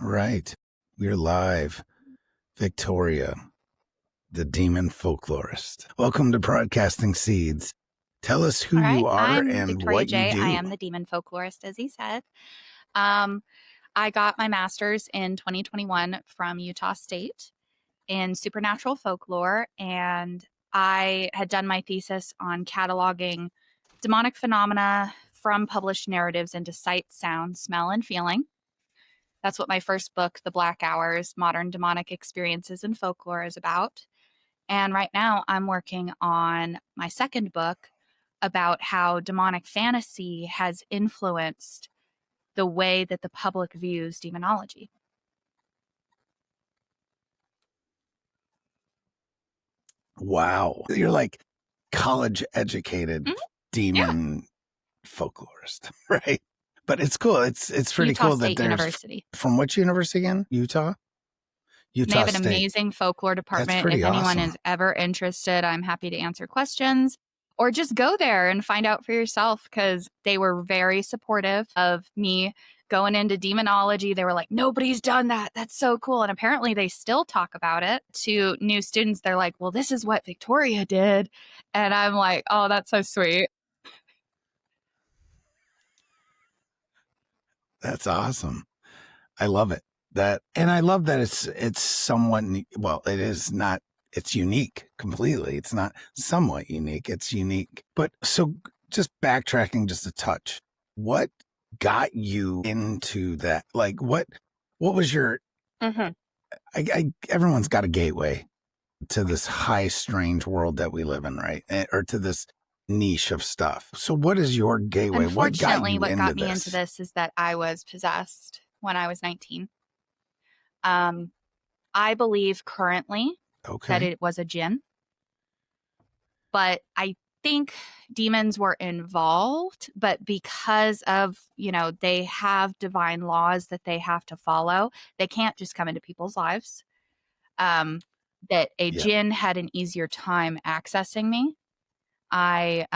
Right. We're live. Victoria, the Demon Folklorist. Welcome to Broadcasting Seeds. Tell us who All right, you are I'm and Victoria what you Jaye. do. I am the Demon Folklorist, as he said. I got my master's in 2021 from Utah State in supernatural folklore, and I had done my thesis on cataloging demonic phenomena from published narratives into sight, sound, smell, and feeling. That's what my first book, The Black Hours, Modern Demonic Experiences in Folklore, is about. And right now I'm working on my second book about how demonic fantasy has influenced the way that the public views demonology. Wow. You're like college educated Mhm. Yeah. demon folklorist, right? But it's cool. It's pretty Utah cool that State there's University. from which university again? Utah? They have Utah an State. amazing folklore That's department. pretty If anyone awesome. is ever interested, I'm happy to answer questions or just go there and find out for yourself, because they were very supportive of me going into demonology. They were like, nobody's done that. That's so cool. And apparently they still talk about it to new students. They're like, well, this is what Victoria did. And I'm like, oh, that's so sweet. That's awesome. I love it. And I love that it's somewhat, well, it is not, it's unique completely. It's not somewhat unique. It's unique. But so just backtracking just a touch, what got you into that? Like what was your, everyone's got a gateway to this high, strange world that we live in, right? Or to this niche of stuff. So what is your gateway? Unfortunately, what what got got me into this is that I was possessed when I was 19. I believe currently that it was a jinn, but I think demons were involved, but because of, they have divine laws that they have to follow, they can't just come into people's lives. That a jinn had an easier time accessing me. I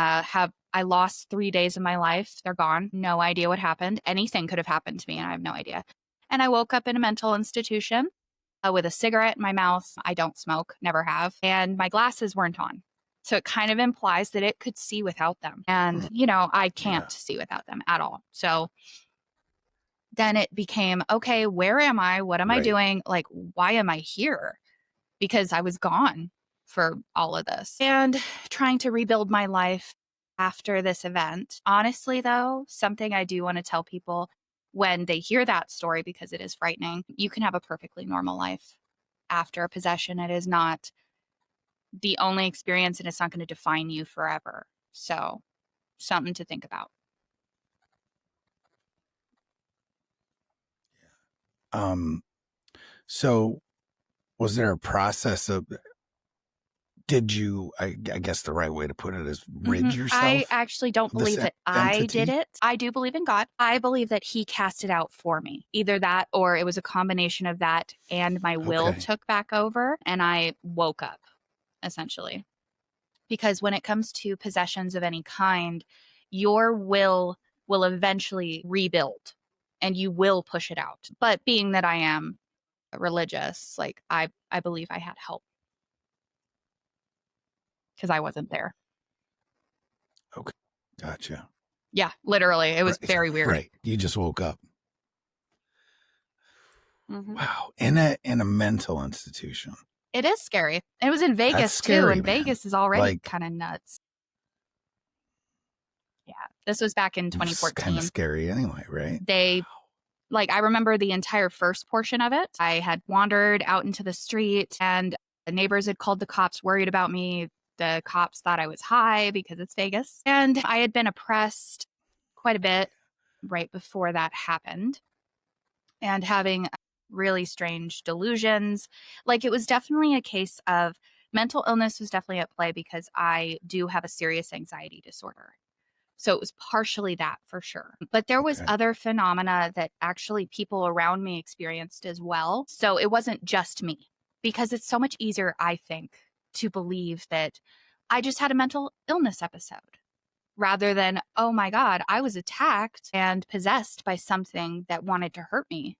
lost 3 days of my life. They're gone. No idea what happened. Anything could have happened to me, and I have no idea. And I woke up in a mental institution with a cigarette in my mouth. I don't smoke, never have. And my glasses weren't on. So it kind of implies that it could see without them. And, I can't see without them at all. So then it became, okay, where am I? What am I doing? Like, why am I here? Because I was gone for all of this and trying to rebuild my life after this event. Honestly, though, something I do want to tell people when they hear that story, because it is frightening, you can have a perfectly normal life after a possession. It is not the only experience, and it's not going to define you forever. So, something to think about. So was there a process of, did you, I guess the right way to put it is rid yourself? I actually don't believe that I did it. I do believe in God. I believe that he cast it out for me. Either that or it was a combination of that and my will took back over and I woke up, essentially. Because when it comes to possessions of any kind, your will eventually rebuild and you will push it out. But being that I am religious, like I believe I had help because I wasn't there. Okay. Gotcha. Yeah, literally. It was very weird. Right. You just woke up. Mm-hmm. Wow. In a mental institution. It is scary. It was in Vegas scary, too, and man. Vegas is already kind of nuts. Yeah, this was back in 2014. It's kind of scary anyway, right? I remember the entire first portion of it. I had wandered out into the street, and the neighbors had called the cops, worried about me. The cops thought I was high because it's Vegas, and I had been oppressed quite a bit right before that happened, and having really strange delusions. Like, it was definitely a case of mental illness was definitely at play because I do have a serious anxiety disorder. So it was partially that for sure. But there was other phenomena that actually people around me experienced as well. So it wasn't just me, because it's so much easier, I think, to believe that I just had a mental illness episode rather than, oh my God, I was attacked and possessed by something that wanted to hurt me,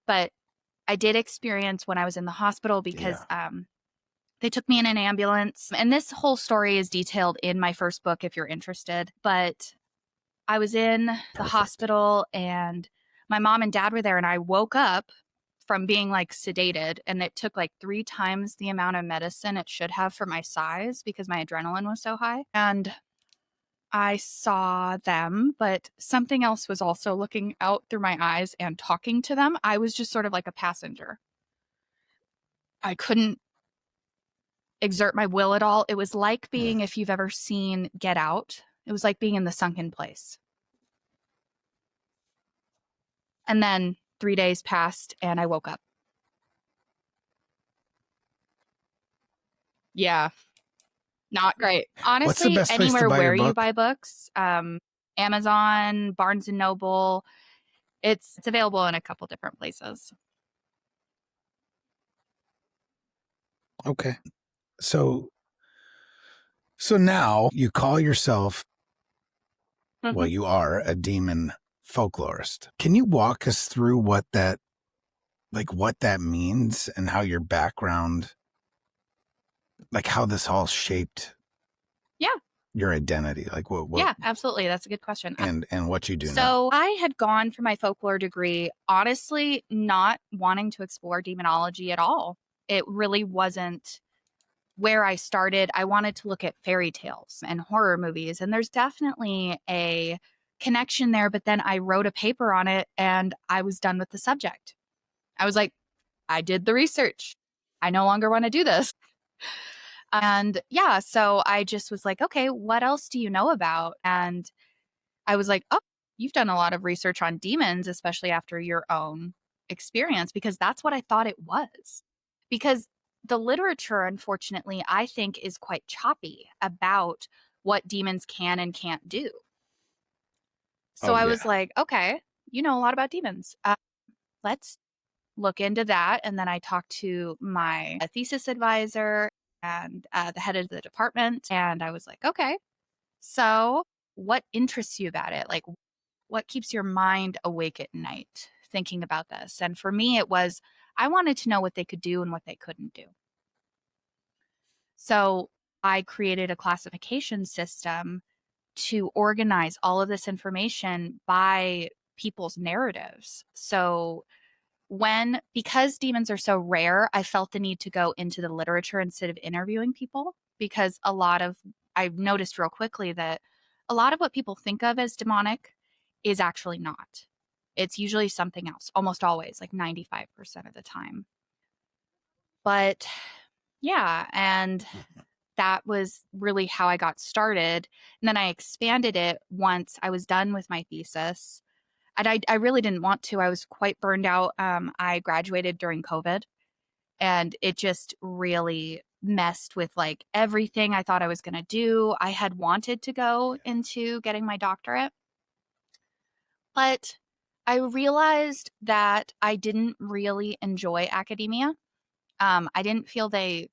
But I did experience when I was in the hospital because they took me in an ambulance. And this whole story is detailed in my first book if you're interested. But I was in the hospital and my mom and dad were there, and I woke up from being like sedated, and it took like 3 times the amount of medicine it should have for my size because my adrenaline was so high. And I saw them, but something else was also looking out through my eyes and talking to them. I was just sort of like a passenger. I couldn't exert my will at all. It was like being, if you've ever seen Get Out, it was like being in the sunken place. And then 3 days passed and I woke up. Yeah. Not great. Honestly, anywhere where you buy books, Amazon, Barnes and Noble, it's available in a couple different places. Okay. So now you call yourself, well, you are a demon folklorist. Can you walk us through what that means and how your background, like how this all shaped your identity? Like what Yeah, absolutely. That's a good question. And what you do now. So I had gone for my folklore degree, honestly, not wanting to explore demonology at all. It really wasn't where I started. I wanted to look at fairy tales and horror movies, and there's definitely a connection there. But then I wrote a paper on it and I was done with the subject. I was like, I did the research. I no longer want to do this. And yeah, so I just was like, okay, what else do you know about? And I was like, oh, you've done a lot of research on demons, especially after your own experience, because that's what I thought it was. Because the literature, unfortunately, I think is quite choppy about what demons can and can't do. So I was like, okay, you know a lot about demons. Let's look into that. And then I talked to my thesis advisor and the head of the department. And I was like, okay, so what interests you about it? Like, what keeps your mind awake at night thinking about this? And for me, it was, I wanted to know what they could do and what they couldn't do. So I created a classification system to organize all of this information by people's narratives. So because demons are so rare, I felt the need to go into the literature instead of interviewing people, because I've noticed real quickly that a lot of what people think of as demonic is actually not. It's usually something else, almost always, like 95% of the time. But yeah, and that was really how I got started. And then I expanded it once I was done with my thesis. And I really didn't want to. I was quite burned out. I graduated during COVID, and it just really messed with like everything I thought I was going to do. I had wanted to go into getting my doctorate, but I realized that I didn't really enjoy academia. I didn't feel they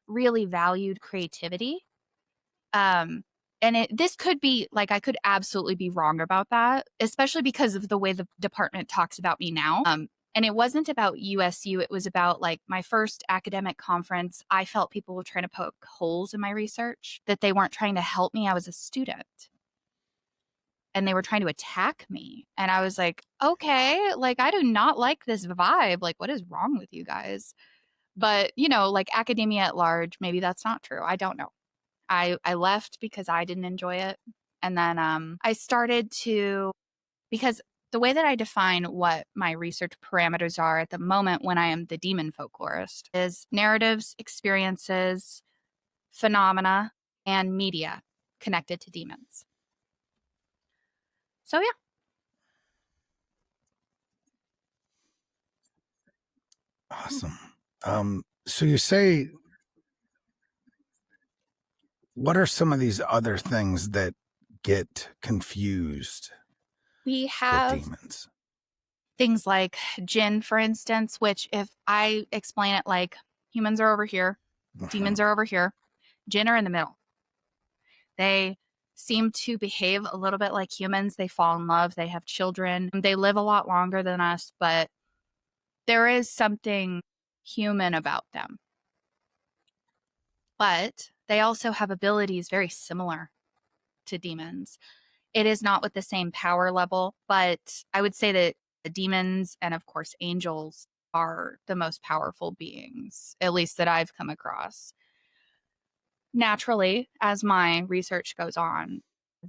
really valued creativity. And this could be like, I could absolutely be wrong about that, especially because of the way the department talks about me now. And it wasn't about USU. It was about like my first academic conference. I felt people were trying to poke holes in my research, that they weren't trying to help me. I was a student and they were trying to attack me. And I was like, okay, like I do not like this vibe. Like, what is wrong with you guys? But, like academia at large, maybe that's not true. I don't know. I left because I didn't enjoy it. And then I started to, because the way that I define what my research parameters are at the moment when I am the demon folklorist is narratives, experiences, phenomena, and media connected to demons. So yeah. Awesome. So you say, what are some of these other things that get confused? We have demons. Things like jinn, for instance, which if I explain it like humans are over here, demons are over here, jinn are in the middle. They seem to behave a little bit like humans. They fall in love. They have children. They live a lot longer than us, but there is something human about them. But they also have abilities very similar to demons. It is not with the same power level, but I would say that the demons and, of course, angels are the most powerful beings, at least that I've come across. Naturally, as my research goes on,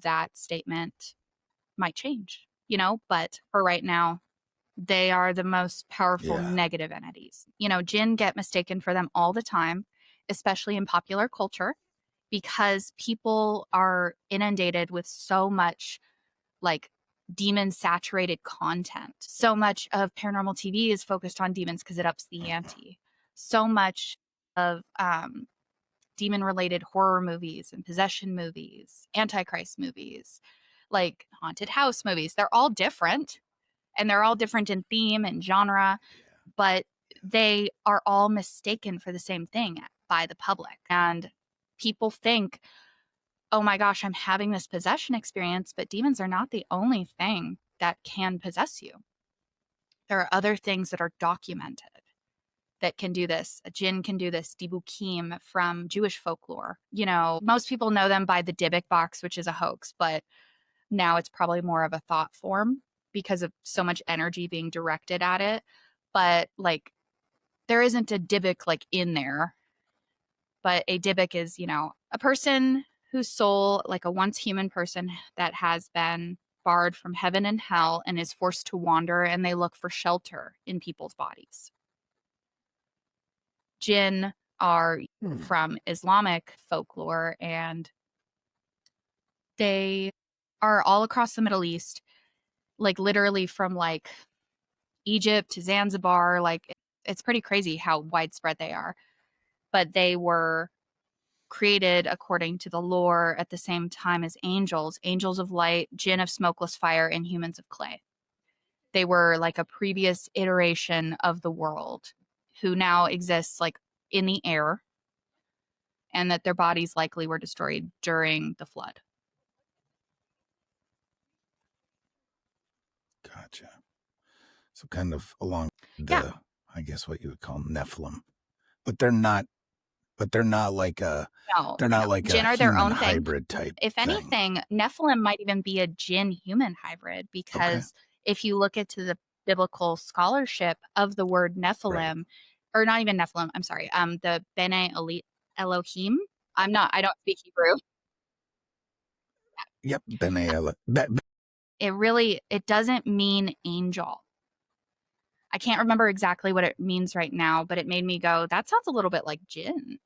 that statement might change, but for right now, they are the most powerful negative entities. Jinn get mistaken for them all the time, especially in popular culture, because people are inundated with so much like demon saturated content. So much of paranormal TV is focused on demons because it ups the ante. So much of demon related horror movies and possession movies, antichrist movies, like haunted house movies, they're all different, and they're all different in theme and genre, but they are all mistaken for the same thing by the public. And people think, oh my gosh, I'm having this possession experience, but demons are not the only thing that can possess you. There are other things that are documented that can do this. A jinn can do this. Dibukim from Jewish folklore. Most people know them by the Dybbuk box, which is a hoax, but now it's probably more of a thought form because of so much energy being directed at it. But there isn't a Dybbuk in there. But a Dybbuk is, a person whose soul, like a once human person that has been barred from heaven and hell and is forced to wander, and they look for shelter in people's bodies. Jinn are from Islamic folklore, and they are all across the Middle East, literally from Egypt to Zanzibar. It's pretty crazy how widespread they are. But they were created according to the lore at the same time as angels of light, jinn of smokeless fire, and humans of clay. They were a previous iteration of the world who now exists in the air, and that their bodies likely were destroyed during the flood. Gotcha. So kind of along I guess what you would call Nephilim, but they're not like a jinn are their own hybrid thing. type. If anything, Nephilim might even be a jinn human hybrid, because if you look into the biblical scholarship of the word Nephilim, or not even Nephilim, I'm sorry, the Bene Elohim. I don't speak Hebrew. Yep, Bene Elohim. It doesn't mean angel. I can't remember exactly what it means right now, but it made me go, that sounds a little bit like jinn.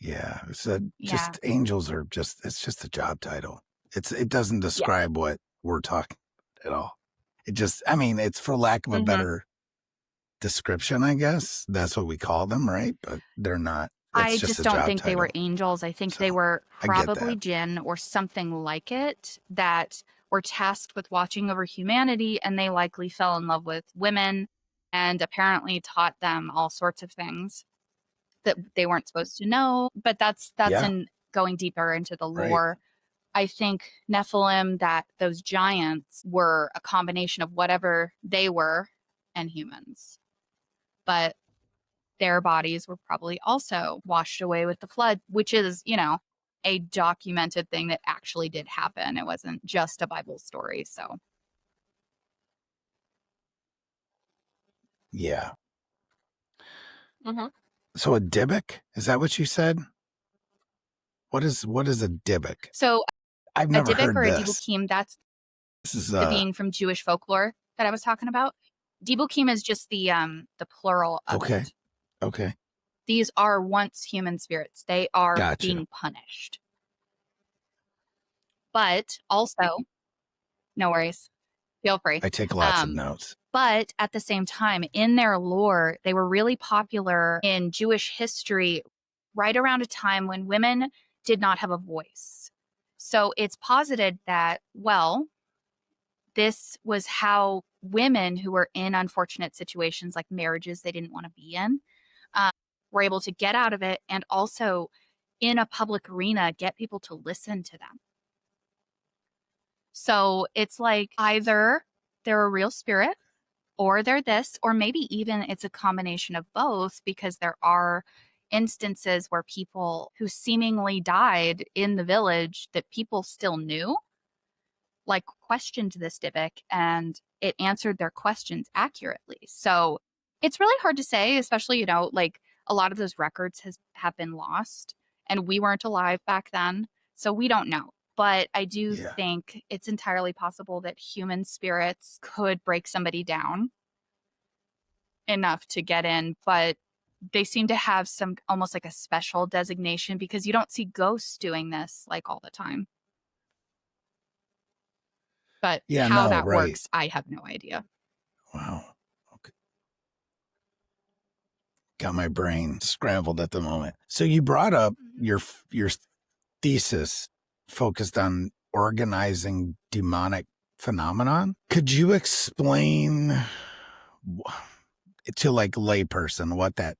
Yeah, so just angels are it's just a job title. It doesn't describe what we're talking at all. It's for lack of a better description, I guess. That's what we call them, right? But they're not. I just don't think they were angels. I think they were probably jinn or something like it that were tasked with watching over humanity, and they likely fell in love with women and apparently taught them all sorts of things that they weren't supposed to know. But that's in going deeper into the lore. I think Nephilim, that those giants were a combination of whatever they were and humans. But their bodies were probably also washed away with the flood, which is, a documented thing that actually did happen. It wasn't just a Bible story. So, yeah. So a Dybbuk, is that what you said? What is a Dybbuk? So I've never heard or this. A Dibukim, that's the being from Jewish folklore that I was talking about. Dibukim is just the plural of it. Okay. These are once human spirits. They are being punished. But also, no worries. Feel free. I take lots of notes. But at the same time, in their lore, they were really popular in Jewish history right around a time when women did not have a voice. So it's posited that, this was how women who were in unfortunate situations like marriages they didn't want to be in were able to get out of it, and also in a public arena get people to listen to them. So it's either they're a real spirit, or they're this, or maybe even it's a combination of both, because there are instances where people who seemingly died in the village that people still knew, like, questioned this Dybbuk and it answered their questions accurately. So it's really hard to say, especially, like, a lot of those records have been lost and we weren't alive back then. So we don't know. But I do think it's entirely possible that human spirits could break somebody down enough to get in, but they seem to have some almost like a special designation, because you don't see ghosts doing this like all the time. But how that works, I have no idea. Wow. Okay. Got my brain scrambled at the moment. So you brought up your thesis focused on organizing demonic phenomenon. Could you explain to, like, layperson what that,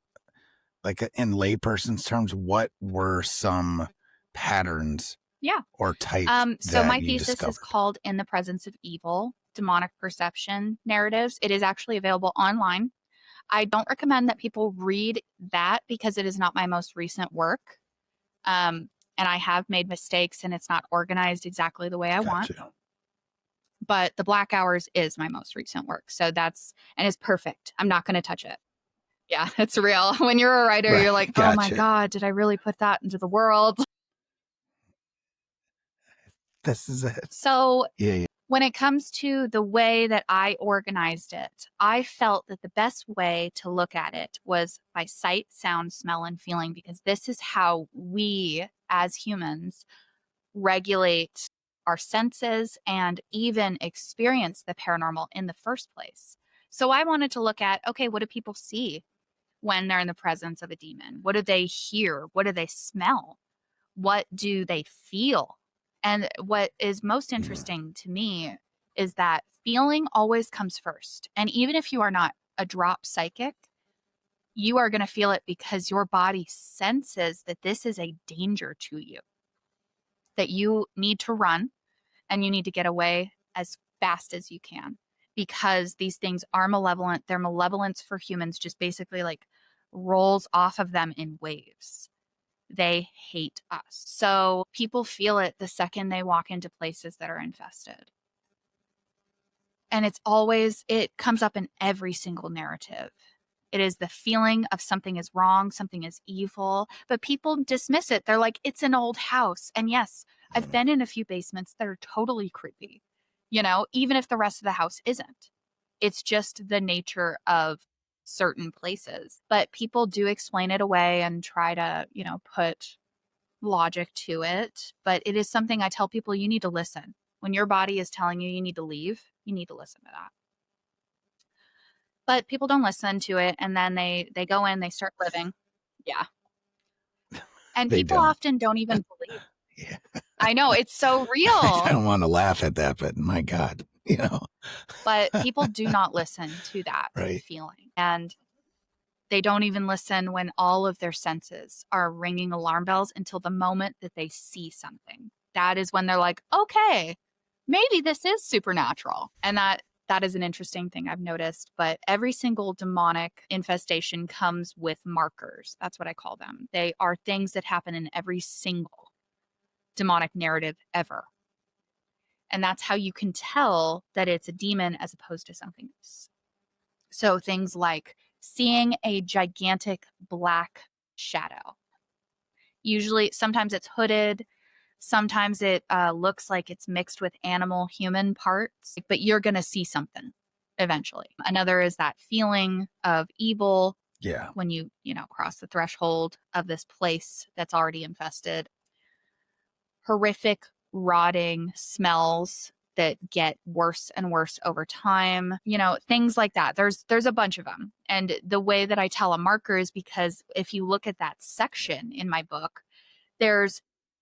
like, in layperson's terms, what were some patterns or types so my you thesis discovered? is called In the Presence of Evil, Demonic Perception Narratives. It is actually available online. I don't recommend that people read that because it is not my most recent work. And I have made mistakes and it's not organized exactly the way I want. But The Black Hours is my most recent work. So and it's perfect. I'm not going to touch it. Yeah, it's real. When you're a writer, you're like, oh my God, did I really put that into the world? This is it. So when it comes to the way that I organized it, I felt that the best way to look at it was by sight, sound, smell, and feeling, because this is how we as humans regulate our senses and even experience the paranormal in the first place. So I wanted to look at, okay, what do people see when they're in the presence of a demon? What do they hear? What do they smell? What do they feel? And what is most interesting to me is that feeling always comes first. And even if you are not a drop psychic, you are going to feel it because your body senses that this is a danger to you, that you need to run and you need to get away as fast as you can, because these things are malevolent. Their malevolence for humans just basically like rolls off of them in waves. They hate us. So people feel it the second they walk into places that are infested. And it comes up in every single narrative. It is the feeling of something is wrong, something is evil, but people dismiss it. They're like, it's an old house. And yes, I've been in a few basements that are totally creepy, even if the rest of the house isn't. It's just the nature of certain places. But people do explain it away and try to, put logic to it. But it is something I tell people, you need to listen. When your body is telling you need to leave, you need to listen to that. But people don't listen to it, and then they go in, they start living. Yeah. And people often don't even believe. I know, it's so real. I don't want to laugh at that, but my God, But people do not listen to that feeling. And they don't even listen when all of their senses are ringing alarm bells until the moment that they see something. That is when they're like, okay, maybe this is supernatural. And that is an interesting thing I've noticed. But every single demonic infestation comes with markers. That's what I call them. They are things that happen in every single demonic narrative ever. And that's how you can tell that it's a demon as opposed to something else. So things like seeing a gigantic black shadow. Usually, sometimes it's hooded. Sometimes it looks like it's mixed with animal human parts, but you're going to see something eventually. Another is that feeling of evil. Yeah. When you cross the threshold of this place that's already infested. Horrific, rotting smells that get worse and worse over time, things like that. There's a bunch of them. And the way that I tell a marker is because if you look at that section in my book, there's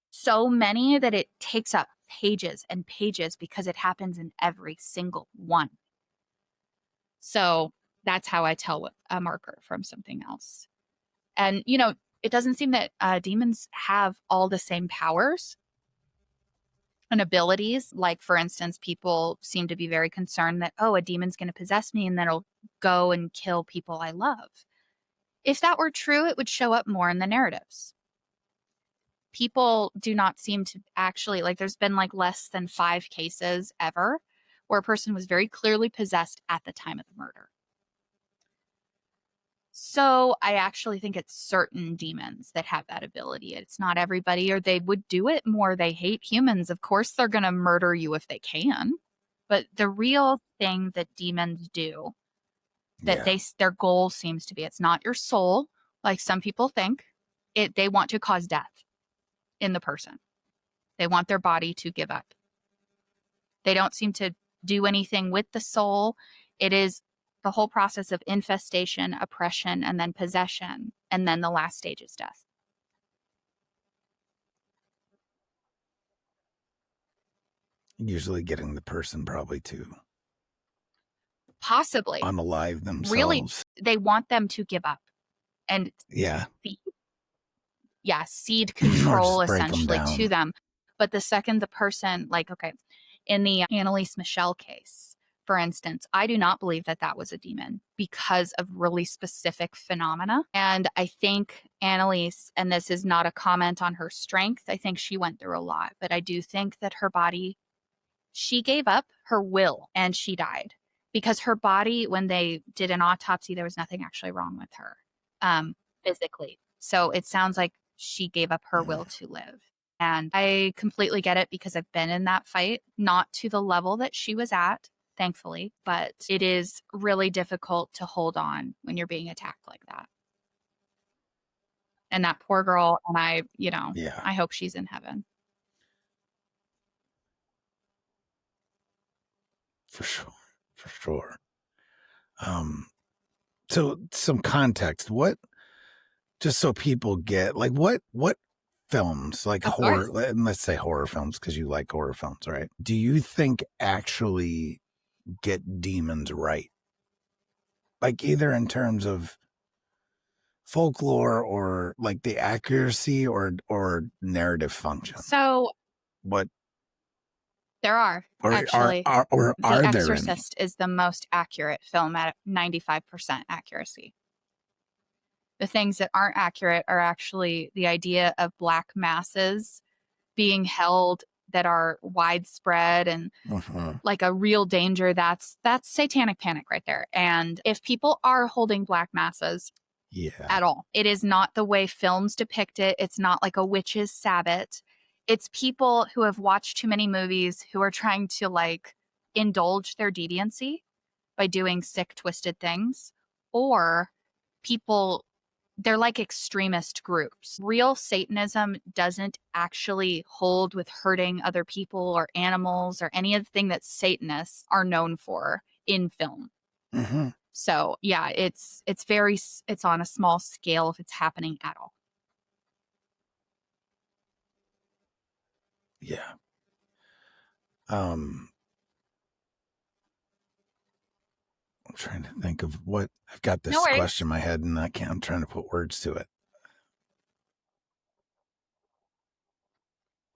so many that it takes up pages and pages because it happens in every single one. So that's how I tell a marker from something else. And, it doesn't seem that demons have all the same powers. and abilities. Like, for instance, people seem to be very concerned that, oh, a demon's going to possess me and then it'll go and kill people I love. If that were true, it would show up more in the narratives. People do not seem to actually, like, there's been like less than 5 cases ever where a person was very clearly possessed at the time of the murder. So I actually think it's certain demons that have that ability. It's not everybody, or they would do it more. They hate humans. Of course, they're going to murder you if they can. But the real thing that demons do, that their goal seems to be, it's not your soul, like some people think. They want to cause death in the person. They want their body to give up. They don't seem to do anything with the soul. It is the whole process of infestation, oppression, and then possession. And then the last stage is death. Usually getting the person probably to possibly unalive themselves. Really, they want them to give up. And seed control essentially to them. But the second the person, like, okay, in the Annalise Michelle case, for instance, I do not believe that that was a demon because of really specific phenomena. And I think Annalise, and this is not a comment on her strength, I think she went through a lot, but I do think that her body, she gave up her will and she died because her body, when they did an autopsy, there was nothing actually wrong with her physically. So it sounds like she gave up her will to live. And I completely get it because I've been in that fight, not to the level that she was at, thankfully, but it is really difficult to hold on when you're being attacked like that. And that poor girl, and I hope she's in heaven. For sure. For sure. So some context, just so people get, like, what films, like horror, let's say horror films, because you like horror films, right? Do you think actually get demons right? Like, either in terms of folklore or like the accuracy or narrative function? So what there are actually are The there Exorcist is the most accurate film at 95% accuracy. The things that aren't accurate are actually the idea of black masses being held that are widespread and like a real danger. That's satanic panic right there. And if people are holding black masses at all, it is not the way films depict it. It's not like a witch's Sabbath. It's people who have watched too many movies who are trying to like indulge their deviancy by doing sick, twisted things, or people, they're like extremist groups. Real Satanism doesn't actually hold with hurting other people or animals or any of the thing that Satanists are known for in film. So yeah, it's on a small scale if it's happening at all. Yeah. I'm trying to think of what, I've got this question in my head and I'm trying to put words to it.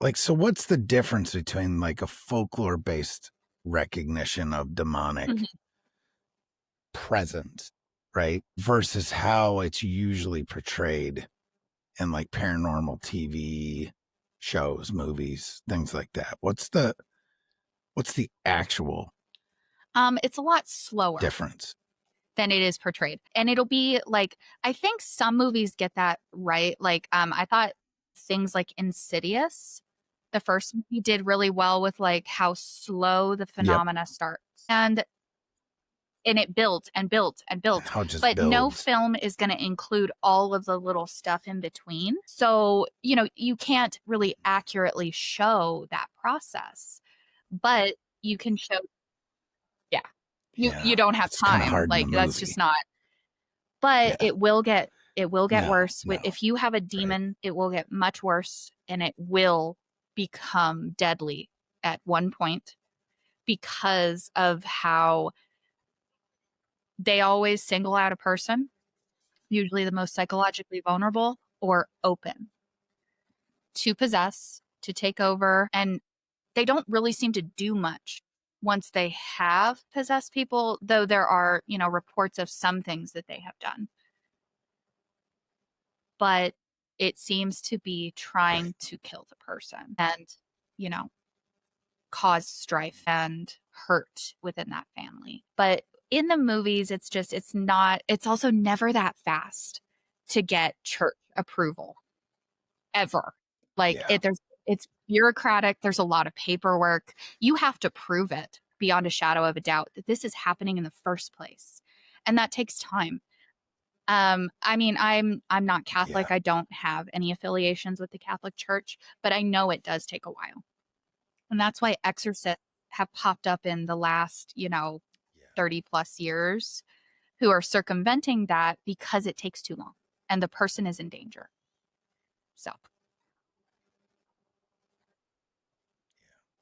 Like, so what's the difference between like a folklore based recognition of demonic presence, right, versus how it's usually portrayed in like paranormal TV shows, movies, things like that? What's the actual it's a lot slower difference than it is portrayed. And it'll be like, I think some movies get that right. Like I thought things like Insidious, the first movie, did really well with like how slow the phenomena starts. And it built and built and built. But no film is going to include all of the little stuff in between. So, you can't really accurately show that process, but you can show, you don't have time. Like, that's just not, but it will get worse. If you have a demon, it will get much worse and it will become deadly at one point because of how they always single out a person, usually the most psychologically vulnerable or open, to possess, to take over. And they don't really seem to do much once they have possessed people, though there are, reports of some things that they have done. But it seems to be trying to kill the person and, cause strife and hurt within that family. But in the movies, it's also never that fast to get church approval ever. Like it's bureaucratic. There's a lot of paperwork. You have to prove it beyond a shadow of a doubt that this is happening in the first place. And that takes time. I mean, I'm not Catholic. Yeah. I don't have any affiliations with the Catholic Church, but I know it does take a while. And that's why exorcists have popped up in the last, 30 plus years who are circumventing that because it takes too long and the person is in danger. So,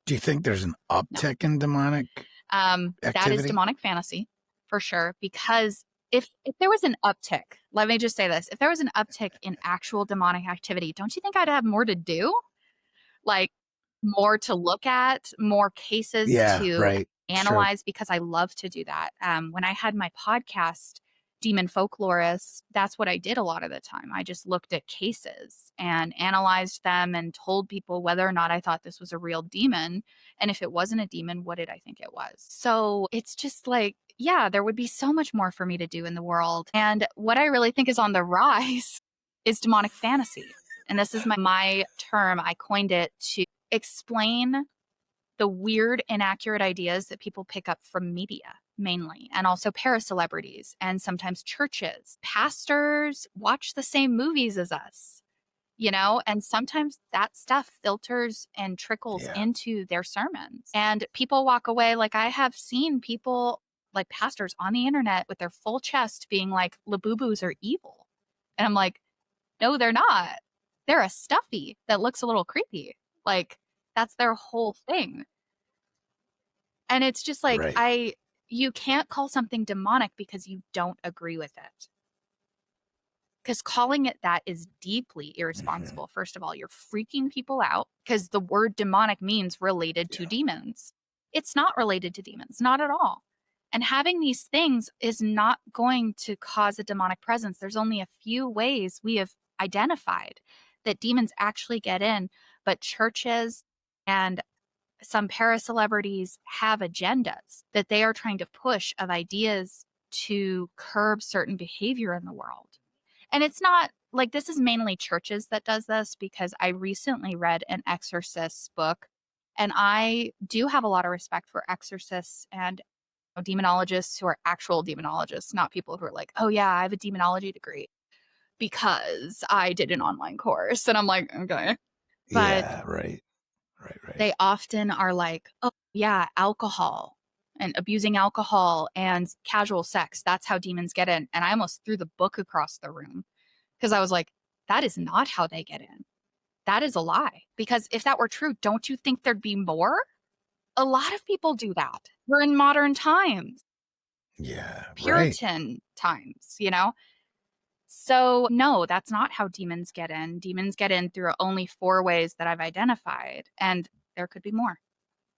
do you think there's an uptick in demonic activity? That is demonic fantasy for sure, because if there was an uptick, let me just say this, if there was an uptick in actual demonic activity, don't you think I'd have more to do? Like more to look at, more cases to analyze, because I love to do that. When I had my podcast, Demon Folklorist, that's what I did a lot of the time. I just looked at cases and analyzed them and told people whether or not I thought this was a real demon. And if it wasn't a demon, what did I think it was? So it's just like, yeah, there would be so much more for me to do in the world. And what I really think is on the rise is demonic fantasy. And this is my term. I coined it to explain the weird, inaccurate ideas that people pick up from media, mainly, and also paracelebrities and sometimes churches. Pastors watch the same movies as us, and sometimes that stuff filters and trickles into their sermons. And people walk away. Like I have seen people, like pastors on the internet with their full chest being like, Labubus are evil. And I'm like, no, they're not. They're a stuffy that looks a little creepy. Like that's their whole thing. And it's just like, you can't call something demonic because you don't agree with it. Because calling it that is deeply irresponsible. Mm-hmm. First of all, you're freaking people out because the word demonic means related to demons. It's not related to demons, not at all. And having these things is not going to cause a demonic presence. There's only a few ways we have identified that demons actually get in, but churches and some paracelebrities have agendas that they are trying to push of ideas to curb certain behavior in the world. And it's not like this is mainly churches that does this, because I recently read an exorcist book, and I do have a lot of respect for exorcists and demonologists who are actual demonologists, not people who are like, oh yeah, I have a demonology degree because I did an online course. And I'm like, okay. But yeah, right. They often are like, oh yeah, alcohol and abusing alcohol and casual sex. That's how demons get in. And I almost threw the book across the room because I was like, that is not how they get in. That is a lie. Because if that were true, don't you think there'd be more? A lot of people do that. We're in modern times. Yeah. Puritan times, So no, that's not how demons get in. Demons get in through only 4 ways that I've identified. And there could be more.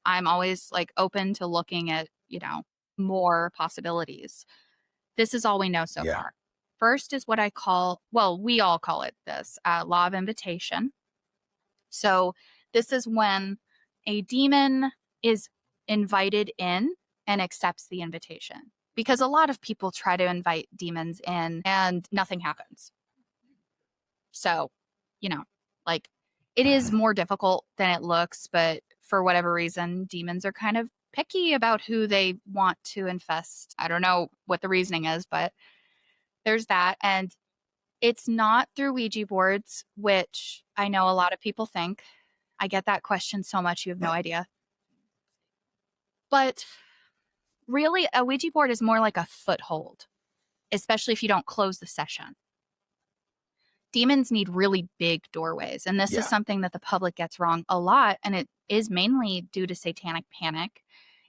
I'm always like open to looking at, more possibilities. This is all we know so far. First is what we all call it this, law of invitation. So this is when a demon is invited in and accepts the invitation. Because a lot of people try to invite demons in and nothing happens. So, it is more difficult than it looks, but for whatever reason, demons are kind of picky about who they want to infest. I don't know what the reasoning is, but there's that. And it's not through Ouija boards, which I know a lot of people think. I get that question so much, you have no idea. But really, a Ouija board is more like a foothold, especially if you don't close the session. Demons need really big doorways. And this is something that the public gets wrong a lot. And it is mainly due to satanic panic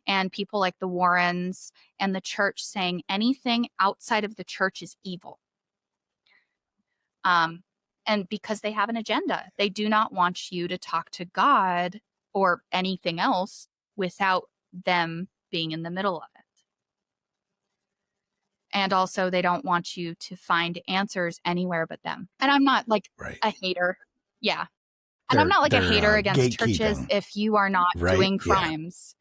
and people like the Warrens and the church saying anything outside of the church is evil. And because they have an agenda, they do not want you to talk to God or anything else without them being in the middle of it. And also, they don't want you to find answers anywhere but them. And I'm not like a hater. Yeah. And I'm not like a hater against churches if you are not doing crimes,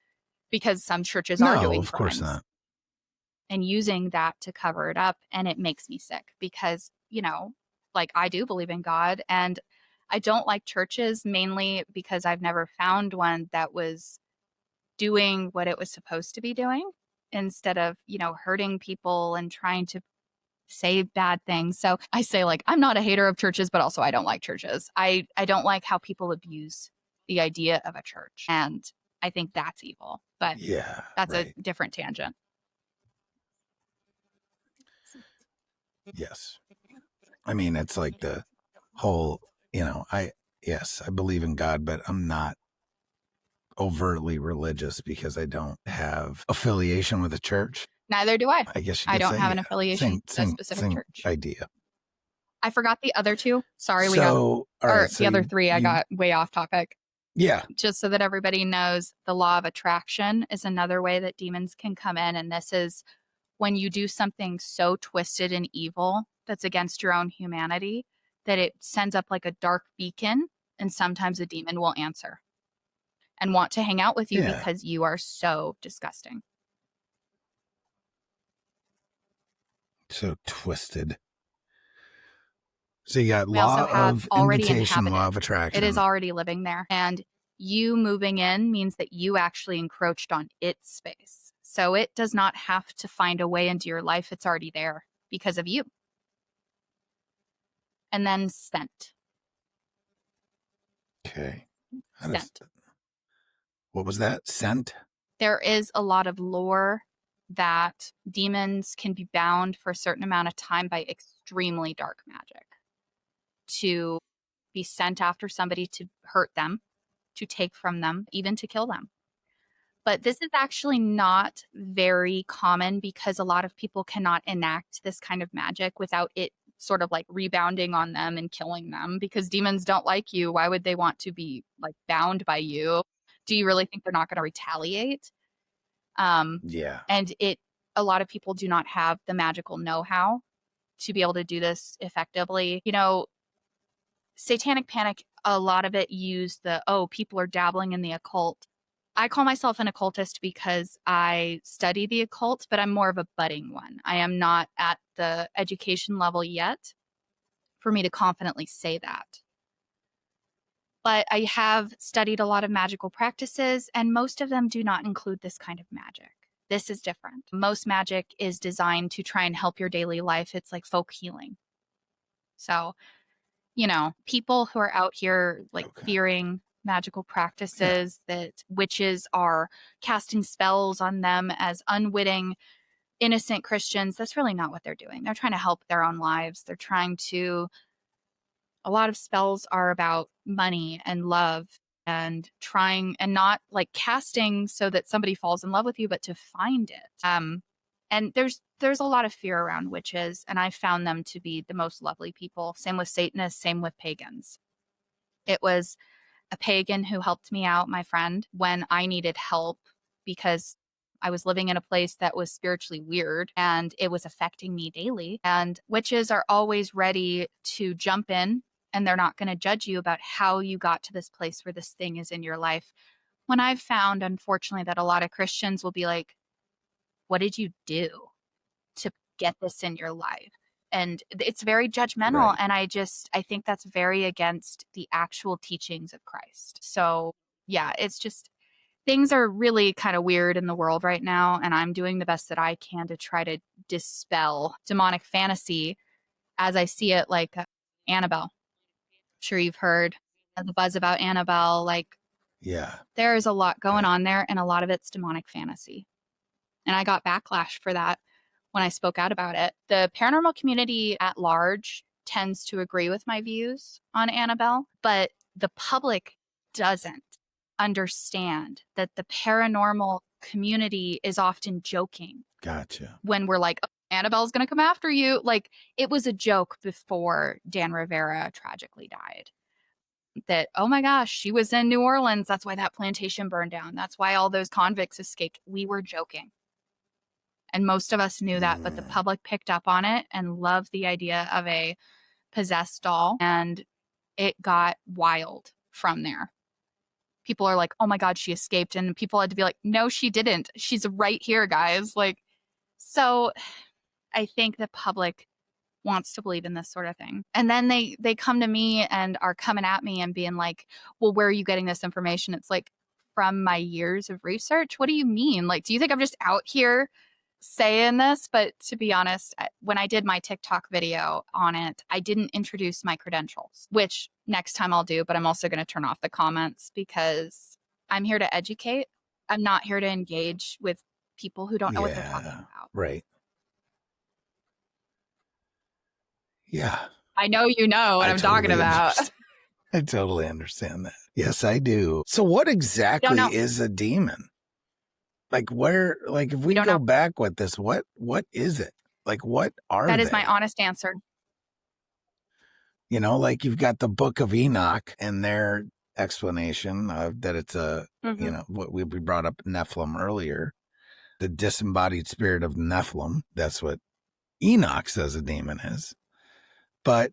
because some churches are doing of crimes. Course not. And using that to cover it up. And it makes me sick because, you know, like I do believe in God, and I don't like churches mainly because I've never found one that was doing what it was supposed to be doing, instead of, you know, hurting people and trying to say bad things. So I say, like, I'm not a hater of churches, but also I don't like churches. I don't like how people abuse the idea of a church. And I think that's evil. But yeah, that's a different tangent. Yes. I mean, it's like the whole, you know, I believe in God, but I'm not overtly religious because I don't have affiliation with a church. Neither do I. I guess you could I don't say, have an affiliation with a same specific church. idea. I forgot the other two. Sorry, So the other three. I got way off topic. Yeah. Just so that everybody knows, the law of attraction is another way that demons can come in. And this is when you do something so twisted and evil that's against your own humanity that it sends up like a dark beacon, and sometimes a demon will answer and want to hang out with you because you are so disgusting. So twisted. So you got law of invitation, law of attraction. It is already living there. And you moving in means that you actually encroached on its space. So it does not have to find a way into your life. It's already there because of you. And then scent. Okay. Scent. What was that? Scent? There is a lot of lore that demons can be bound for a certain amount of time by extremely dark magic, to be sent after somebody to hurt them, to take from them, even to kill them. But this is actually not very common because a lot of people cannot enact this kind of magic without it sort of like rebounding on them and killing them, because demons don't like you. Why would they want to be like bound by you? Do you really think they're not going to retaliate? Yeah. And a lot of people do not have the magical know-how to be able to do this effectively. You know, Satanic Panic, a lot of it used people are dabbling in the occult. I call myself an occultist because I study the occult, but I'm more of a budding one. I am not at the education level yet for me to confidently say that. But I have studied a lot of magical practices, and most of them do not include this kind of magic. This is different. Most magic is designed to try and help your daily life. It's like folk healing. So, you know, people who are out here like fearing magical practices, that witches are casting spells on them as unwitting, innocent Christians, that's really not what they're doing. They're trying to help their own lives. They're trying to, a lot of spells are about money and love, and trying, and not like casting so that somebody falls in love with you, but to find it. And there's a lot of fear around witches, and I found them to be the most lovely people. Same with Satanists, same with pagans. It was a pagan who helped me out, my friend, when I needed help because I was living in a place that was spiritually weird and it was affecting me daily. And witches are always ready to jump in, and they're not going to judge you about how you got to this place where this thing is in your life. When I've found, unfortunately, that a lot of Christians will be like, what did you do to get this in your life? And it's very judgmental. Right. And I think that's very against the actual teachings of Christ. So yeah, it's just, things are really kind of weird in the world right now. And I'm doing the best that I can to try to dispel demonic fantasy as I see it, like Annabelle. I'm sure you've heard the buzz about Annabelle. Like, yeah, there is a lot going on there, and a lot of it's demonic fantasy. And I got backlash for that when I spoke out about it. The paranormal community at large tends to agree with my views on Annabelle, but the public doesn't understand that the paranormal community is often joking. Gotcha. When we're like, oh, Annabelle's going to come after you. Like, it was a joke before Dan Rivera tragically died. that, oh my gosh, she was in New Orleans. That's why that plantation burned down. That's why all those convicts escaped. We were joking. And most of us knew that, but the public picked up on it and loved the idea of a possessed doll. And it got wild from there. People are like, oh my God, she escaped. And people had to be like, no, she didn't. She's right here, guys. Like, so I think the public wants to believe in this sort of thing. And then they come to me and are coming at me and being like, well, where are you getting this information? It's like, from my years of research. What do you mean? Like, do you think I'm just out here saying this? But to be honest, when I did my TikTok video on it, I didn't introduce my credentials, which next time I'll do, but I'm also going to turn off the comments because I'm here to educate. I'm not here to engage with people who don't know what they're talking about. Right. Yeah. I know you know what I'm talking about. I totally understand that. Yes, I do. So what exactly is a demon? Like where, like if we go back with this, what is it? Like what are they? That is my honest answer. You know, like you've got the Book of Enoch and their explanation of that it's a, you know, what we brought up Nephilim earlier, the disembodied spirit of Nephilim. That's what Enoch says a demon is. But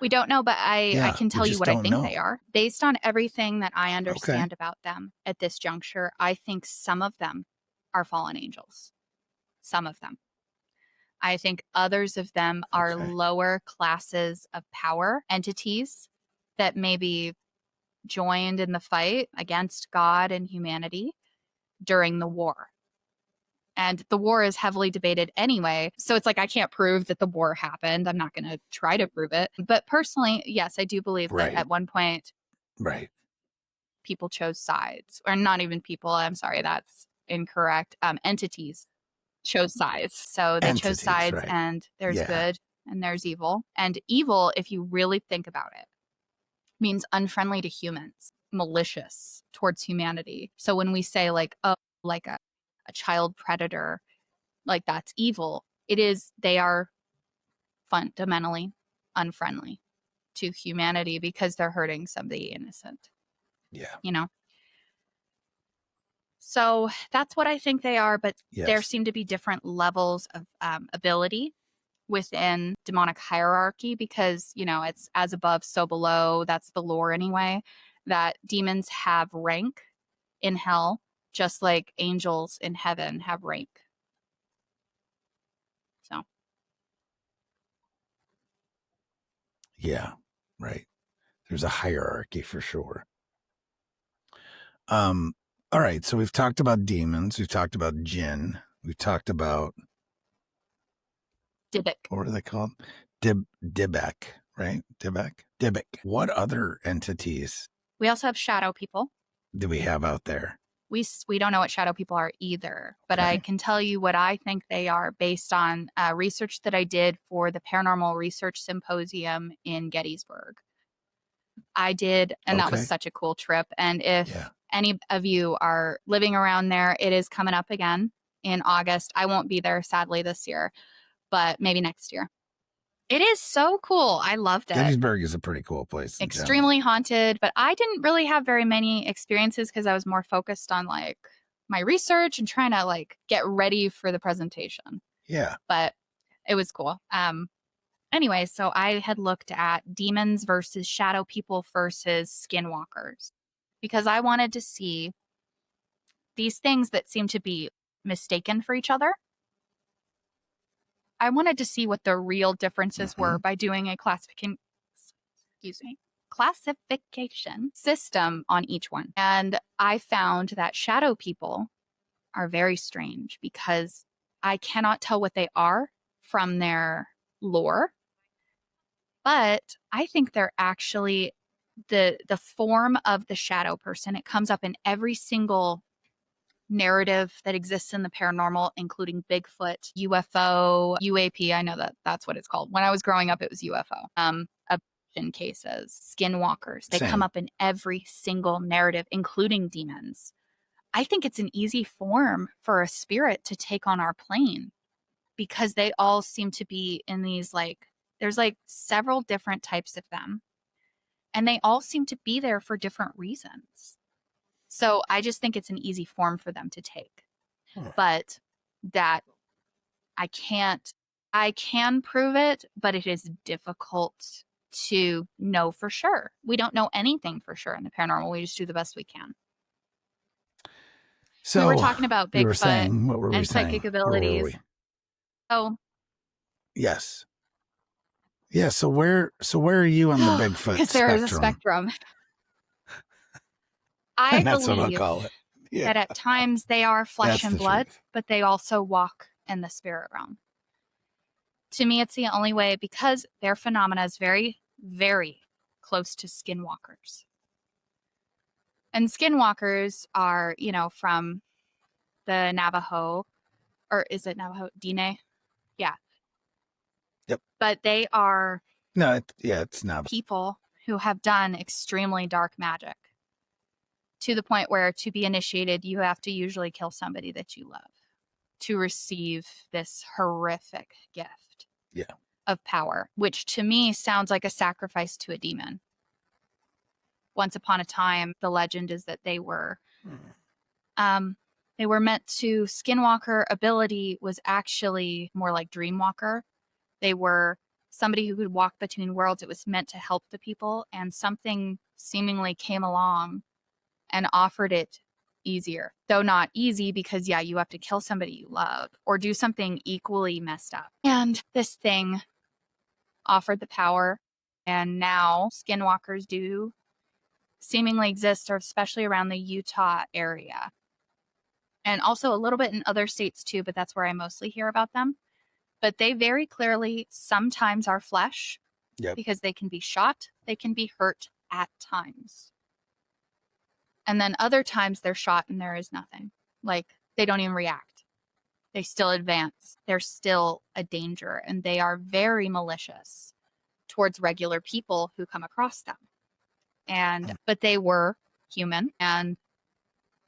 we don't know, but I can tell you what I think they are. Based on everything that I understand about them at this juncture, I think some of them are fallen angels. Some of them. I think others of them are lower classes of power entities that maybe joined in the fight against God and humanity during the war. And the war is heavily debated anyway. So it's like, I can't prove that the war happened. I'm not going to try to prove it. But personally, yes, I do believe that at one point, people chose sides. Or not even people. I'm sorry, that's incorrect. Entities chose sides. So they chose sides, and there's good and there's evil. And evil, if you really think about it, means unfriendly to humans, malicious towards humanity. So when we say like, oh, like a child predator, like that's evil, they are fundamentally unfriendly to humanity because they're hurting somebody innocent. Yeah. You know? So that's what I think they are, but there seem to be different levels of ability within demonic hierarchy because, you know, it's as above, so below. That's the lore anyway, that demons have rank in hell, just like angels in heaven have rank. So. Yeah, right. There's a hierarchy for sure. All right, so we've talked about demons. We've talked about jinn. We've talked about Dybbuk. What were they called? Dybbuk, right? Dybbuk. What other entities? We also have shadow people. Do we have out there? We don't know what shadow people are either, but I can tell you what I think they are based on research that I did for the Paranormal Research Symposium in Gettysburg. I did, and that was such a cool trip. And if any of you are living around there, it is coming up again in August. I won't be there, sadly, this year, but maybe next year. It is so cool. I loved it. Gettysburg is a pretty cool place. Extremely haunted, but I didn't really have very many experiences because I was more focused on like my research and trying to like get ready for the presentation. Yeah. But it was cool. Anyway, so I had looked at demons versus shadow people versus skinwalkers because I wanted to see these things that seem to be mistaken for each other. I wanted to see what the real differences were by doing a classification system on each one. And I found that shadow people are very strange because I cannot tell what they are from their lore. But I think they're actually the form of the shadow person. It comes up in every single narrative that exists in the paranormal, including Bigfoot, UFO, UAP. I know that's what it's called. When I was growing up, it was UFO. Abduction cases, skinwalkers. They come up in every single narrative, including demons. I think it's an easy form for a spirit to take on our plane because they all seem to be in these like, there's like several different types of them. And they all seem to be there for different reasons. So I just think it's an easy form for them to take. But that I can prove it, but it is difficult to know for sure. We don't know anything for sure in the paranormal. We just do the best we can. So we were talking about Bigfoot what were we and saying? psychic abilities. Oh, yes. Yeah. So where are you on the Bigfoot spectrum? Because there is a spectrum. I that's believe what I'll call it. Yeah. that at times they are flesh and blood, but they also walk in the spirit realm. To me, it's the only way, because their phenomena is very, very close to skinwalkers. And skinwalkers are, from the Navajo, or is it Navajo? Dine? Yeah. Yep. But they are it's Navajo people who have done extremely dark magic, to the point where to be initiated, you have to usually kill somebody that you love to receive this horrific gift of power, which to me sounds like a sacrifice to a demon. Once upon a time, the legend is that they were meant to, skinwalker ability was actually more like dreamwalker. They were somebody who could walk between worlds. It was meant to help the people, and something seemingly came along and offered it easier. Though not easy, because you have to kill somebody you love or do something equally messed up. And this thing offered the power, and now skinwalkers do seemingly exist, or especially around the Utah area. And also a little bit in other states too, but that's where I mostly hear about them. But they very clearly sometimes are flesh, because they can be shot, they can be hurt at times. And then other times they're shot and there is nothing. Like, they don't even react. They still advance. They're still a danger, and they are very malicious towards regular people who come across them. But they were human and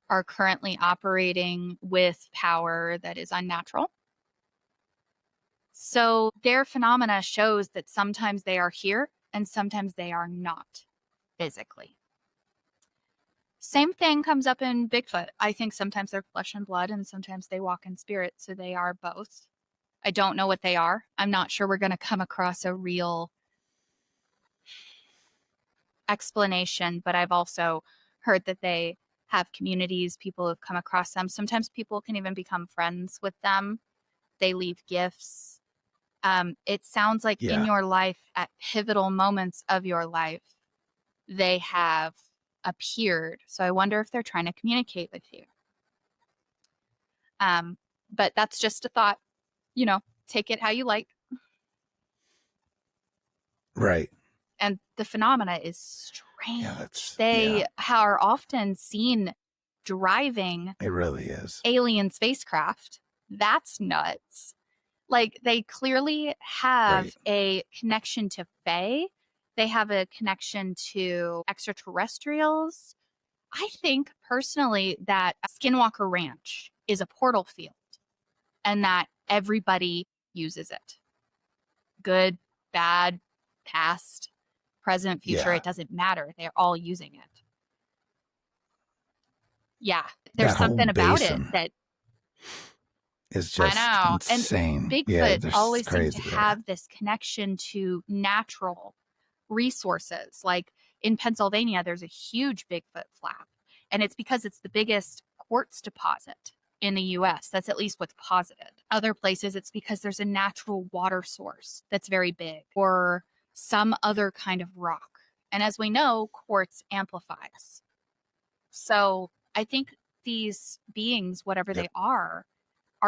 are currently operating with power that is unnatural. So their phenomena shows that sometimes they are here and sometimes they are not physically. Same thing comes up in Bigfoot. I think sometimes they're flesh and blood and sometimes they walk in spirit. So they are both. I don't know what they are. I'm not sure we're going to come across a real explanation, but I've also heard that they have communities. People have come across them. Sometimes people can even become friends with them. They leave gifts. It sounds like in your life, at pivotal moments of your life, they have appeared. So I wonder if they're trying to communicate with you. But that's just a thought. Take it how you like. Right. And the phenomena is strange. Yeah, they are often seen driving. It really is. Alien spacecraft. That's nuts. Like, they clearly have a connection to Fae. They have a connection to extraterrestrials. I think personally that Skinwalker Ranch is a portal field and that everybody uses it. Good, bad, past, present, future, it doesn't matter. They're all using it. Yeah. There's something about it that is just insane. And Bigfoot always seems to have this connection to natural resources. Like in Pennsylvania, there's a huge Bigfoot flap, and it's because it's the biggest quartz deposit in the US. That's at least what's posited. Other places, it's because there's a natural water source that's very big, or some other kind of rock. And as we know, quartz amplifies. So I think these beings, whatever they are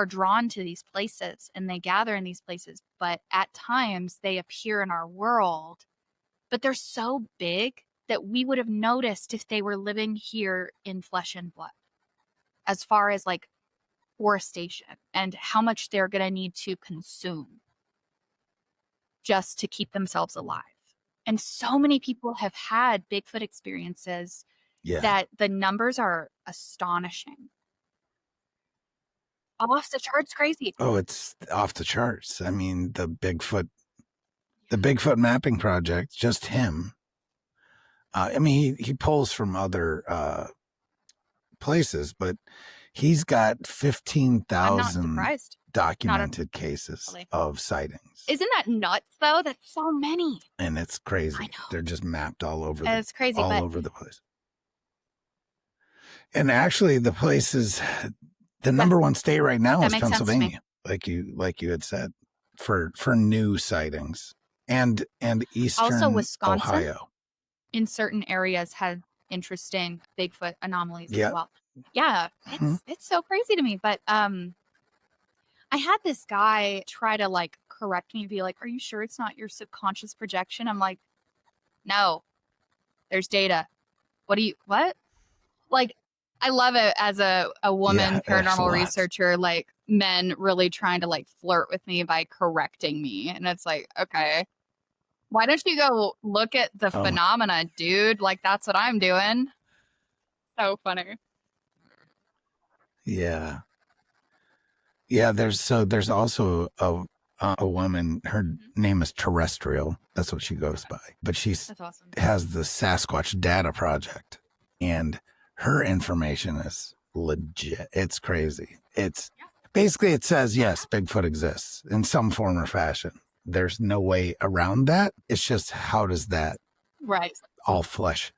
drawn to these places and they gather in these places. But at times they appear in our world, but they're so big that we would have noticed if they were living here in flesh and blood, as far as like forestation and how much they're going to need to consume just to keep themselves alive. And so many people have had Bigfoot experiences that the numbers are astonishing. Off the charts crazy. Oh, it's off the charts. I mean, the Bigfoot mapping project, just him, I mean, he pulls from other places, but he's got 15,000 documented cases of sightings. Isn't that nuts, though? That's so many. And it's crazy. I know. They're just mapped all over. It's crazy, all over the place. And actually, the place is the number one state right now is Pennsylvania, like you had said, for new sightings, and eastern also Wisconsin, Ohio. In certain areas had interesting Bigfoot anomalies as well. Yeah, it's so crazy to me. But I had this guy try to like correct me and be like, "Are you sure it's not your subconscious projection?" I'm like, "No, there's data. What? Like, I love it as a woman paranormal researcher, like men really trying to like flirt with me by correcting me. And it's like, okay, why don't you go look at the phenomena, dude? Like, that's what I'm doing. So funny. Yeah. Yeah. There's also a woman, her name is Terrestrial. That's what she goes by. But she's awesome. Has the Sasquatch Data Project, and her information is legit. It's crazy. It's basically, it says, yes, Bigfoot exists in some form or fashion. There's no way around that. It's just, how does that all flesh,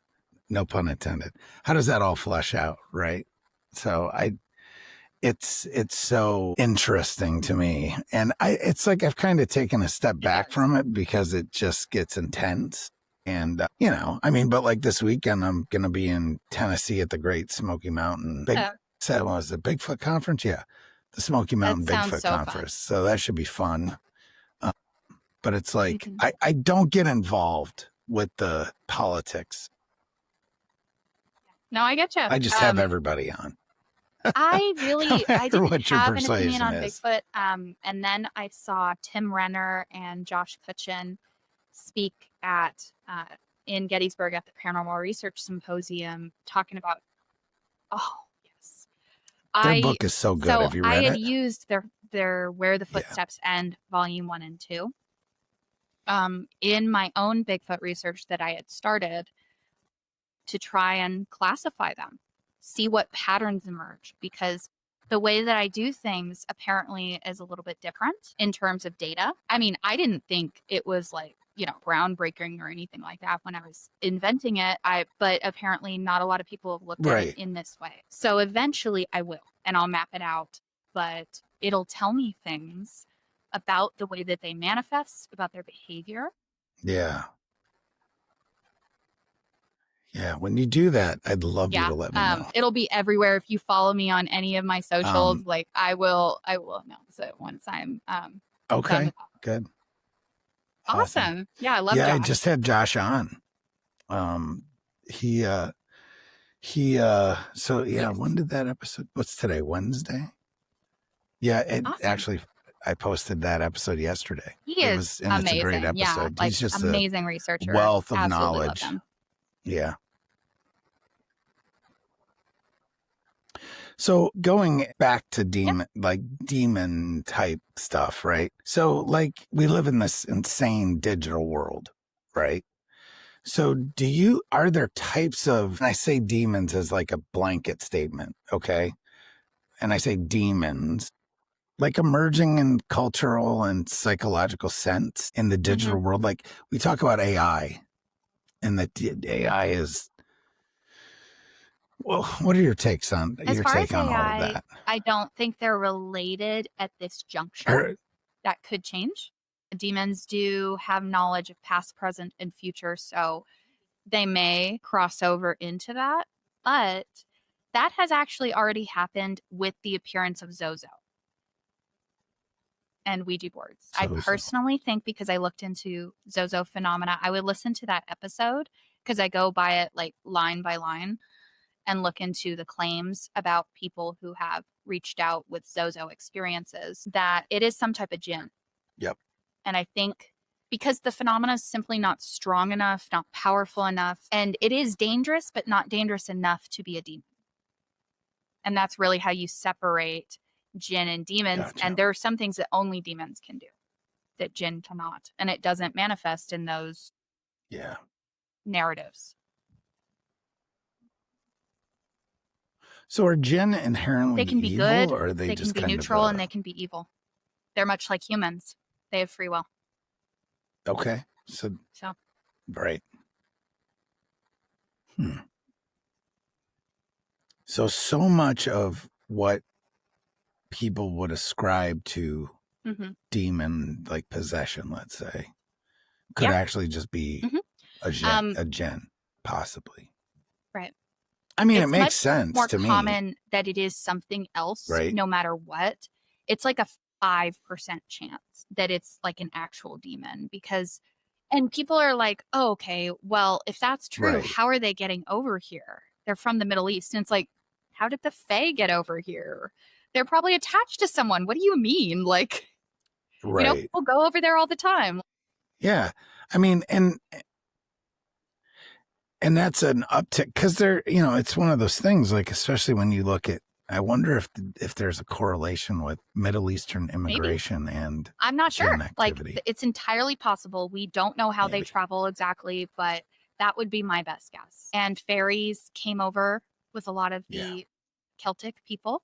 no pun intended, how does that all flesh out? Right. So it's so interesting to me. And it's like, I've kind of taken a step back from it because it just gets intense. And, I mean, but like this weekend, I'm going to be in Tennessee at the Great Smoky Mountain. Was it Bigfoot Conference? Yeah. The Smoky Mountain Bigfoot Conference. So that should be fun. But it's like, I don't get involved with the politics. No, I get you. I just have everybody on. I didn't have an opinion on Bigfoot. And then I saw Tim Renner and Josh Kutchin speak at in Gettysburg at the Paranormal Research Symposium, talking about their book is so good. Have you read it? I had used their Where the Footsteps End, Volume 1 and 2, in my own Bigfoot research that I had started to try and classify them, see what patterns emerge, because the way that I do things apparently is a little bit different in terms of data. I mean, I didn't think it was like, groundbreaking or anything like that when I was inventing it. But apparently not a lot of people have looked at it in this way. So eventually I will, and I'll map it out, but it'll tell me things about the way that they manifest, about their behavior. Yeah. Yeah. When you do that, I'd love you to let me know. It'll be everywhere. If you follow me on any of my socials, I will announce it once I'm, okay. Good. Awesome. Yeah, I love Josh. I just had Josh on. When did that episode? What's today? Wednesday? Yeah, actually, I posted that episode yesterday. He is amazing. It's a great episode. Yeah, he's just amazing researcher. Wealth of Absolutely knowledge. Love him. Yeah. So going back to demon type stuff, right? So like we live in this insane digital world, right? So are there types of, and I say demons as like a blanket statement, okay? And I say demons, like emerging in cultural and psychological sense in the digital world. Like we talk about AI, and that AI is, well, what are your takes on as your far take as on AI, all of that? I don't think they're related at this juncture. That could change. Demons do have knowledge of past, present, and future, so they may cross over into that. But that has actually already happened with the appearance of Zozo and Ouija boards. Zozo. I personally think, because I looked into Zozo phenomena, I would listen to that episode because I go by it like line by line and look into the claims about people who have reached out with Zozo experiences, that it is some type of jinn. Yep. And I think because the phenomena is simply not strong enough, not powerful enough, and it is dangerous, but not dangerous enough to be a demon. And that's really how you separate jinn and demons. Gotcha. And there are some things that only demons can do that jinn cannot. And it doesn't manifest in those narratives. So are jinn inherently They can be evil, good, or are they can just be kind neutral, of and they can be evil. They're much like humans. They have free will. Okay. So right. So much of what people would ascribe to demon, like possession, let's say, could actually just be a jinn, possibly. Right. I mean, it's it makes sense more to me. common that it is something else, right? No matter what. It's like a 5% chance that it's like an actual demon and people are like, oh, okay, well, if that's true, how are they getting over here? They're from the Middle East. And it's like, how did the Fae get over here? They're probably attached to someone. What do you mean? Like, people go over there all the time. Yeah. I mean, and that's an uptick because they're, it's one of those things, like, especially when you look at, I wonder if there's a correlation with Middle Eastern immigration. Maybe. And I'm not sure. Activity. Like, it's entirely possible. We don't know how they travel exactly, but that would be my best guess. And fairies came over with a lot of the Celtic people,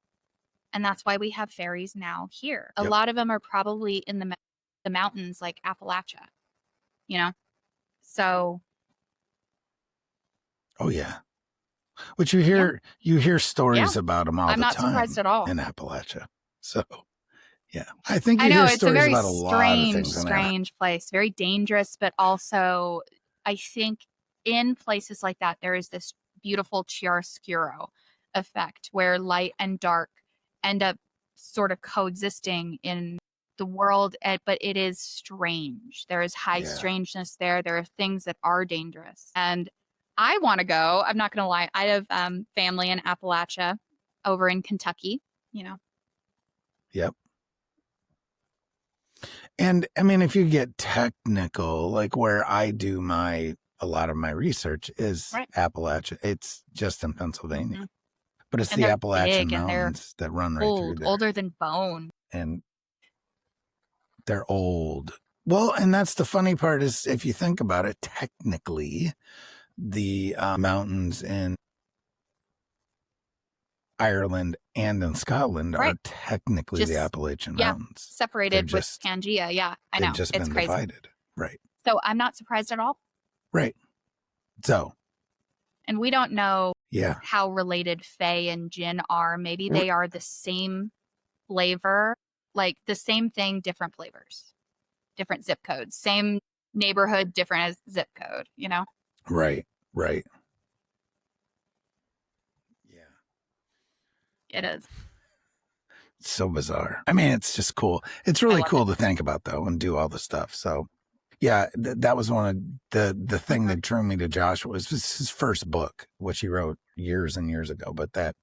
and that's why we have fairies now here. A lot of them are probably in the mountains, like Appalachia, So. Oh yeah. Which you hear stories about them all the time. I'm not surprised at all in Appalachia. So, yeah, I think you hear stories about a lot of things. Strange place, very dangerous, but also I think in places like that there is this beautiful chiaroscuro effect where light and dark end up sort of coexisting in the world, but it is strange. There is high strangeness there. There are things that are dangerous, and I want to go. I'm not going to lie. I have family in Appalachia over in Kentucky, Yep. And I mean, if you get technical, like where I do a lot of my research is Appalachia. It's just in Pennsylvania, but it's the Appalachian Mountains that run right through there. Older than bone. And they're old. Well, and that's the funny part is if you think about it, technically, the mountains in Ireland and in Scotland are technically the Appalachian Mountains. Separated with Pangea. Yeah, I know. They've just been crazy. Divided. Right. So I'm not surprised at all. Right. So. And we don't know how related Fae and Jinn are. Maybe they are the same flavor, like the same thing, different flavors, different zip codes, same neighborhood, different zip code, Right. Right. It is. It's so bizarre. I mean, it's just cool. It's really cool to think about, though, and do all the stuff. So, yeah, that was one of the thing that drew me to Joshua was his first book, which he wrote years and years ago. But that.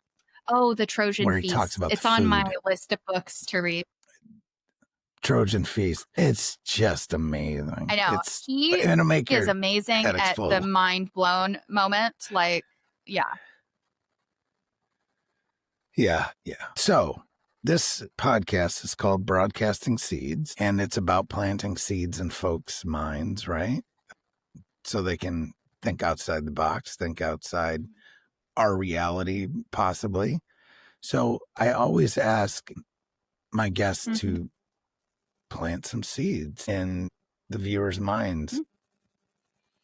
Oh, the Trojan where he Feast. talks about it's food. On my list of books to read. Trojan Feast. It's just amazing. I know. He is amazing at the mind blown moment. Like, yeah. Yeah. So this podcast is called Broadcasting Seeds, and it's about planting seeds in folks' minds, right? So they can think outside the box, think outside our reality, possibly. So I always ask my guests to plant some seeds in the viewers' minds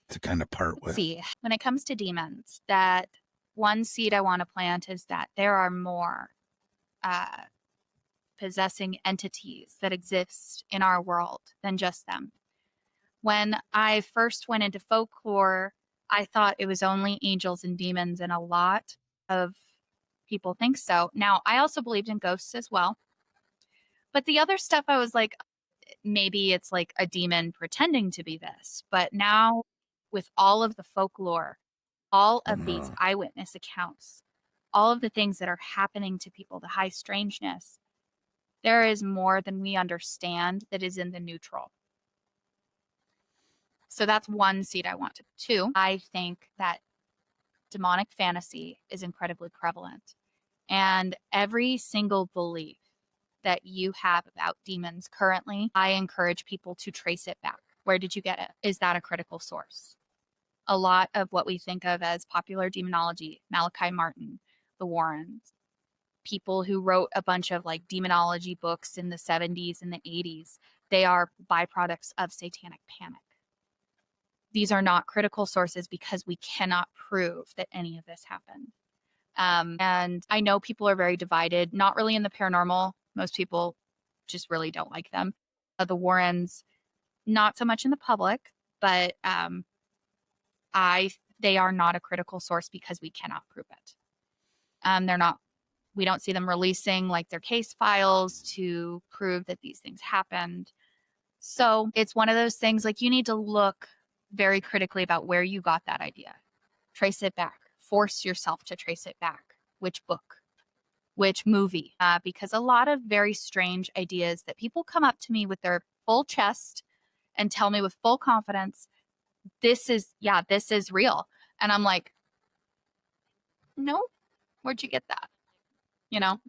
to kind of part with. See, when it comes to demons, that one seed I want to plant is that there are more possessing entities that exist in our world than just them. When I first went into folklore, I thought it was only angels and demons, and a lot of people think so. Now, I also believed in ghosts as well. But the other stuff, I was like, maybe it's like a demon pretending to be this. But now, with all of the folklore, all of these eyewitness accounts, all of the things that are happening to people, the high strangeness, there is more than we understand that is in the neutral. So that's one seed I want to. Two, I think that demonic fantasy is incredibly prevalent. And every single belief that you have about demons currently, I encourage people to trace it back. Where did you get it? Is that a critical source? A lot of what we think of as popular demonology, Malachi Martin, the Warrens, people who wrote a bunch of like demonology books in the 70s and the 80s. They are byproducts of satanic panic. These are not critical sources because we cannot prove that any of this happened. And I know people are very divided, not really in the paranormal. Most people just really don't like them. The Warrens, not so much in the public, but they are not a critical source because we cannot prove it. We don't see them releasing like their case files to prove that these things happened. So it's one of those things, like, you need to look very critically about where you got that idea. Trace it back. Force yourself to trace it back. Which book? Which movie? Because a lot of very strange ideas that people come up to me with their full chest and tell me with full confidence, this is real. And I'm like, no, where'd you get that? You know?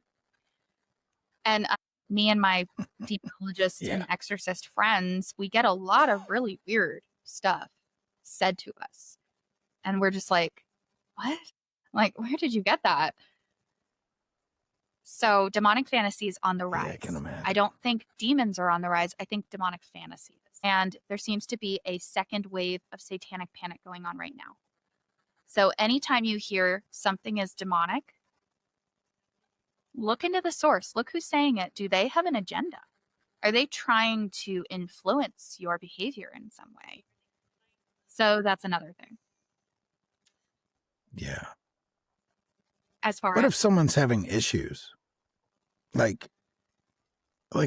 And me and my demonologist and exorcist friends, we get a lot of really weird stuff said to us. And we're just like, what? Like, where did you get that? So demonic fantasy is on the rise. Yeah, I can imagine. I don't think demons are on the rise. I think demonic fantasy is. And there seems to be a second wave of satanic panic going on right now. So anytime you hear something is demonic, look into the source. Look who's saying it. Do they have an agenda? Are they trying to influence your behavior in some way? So that's another thing. Yeah. What if someone's having issues? Like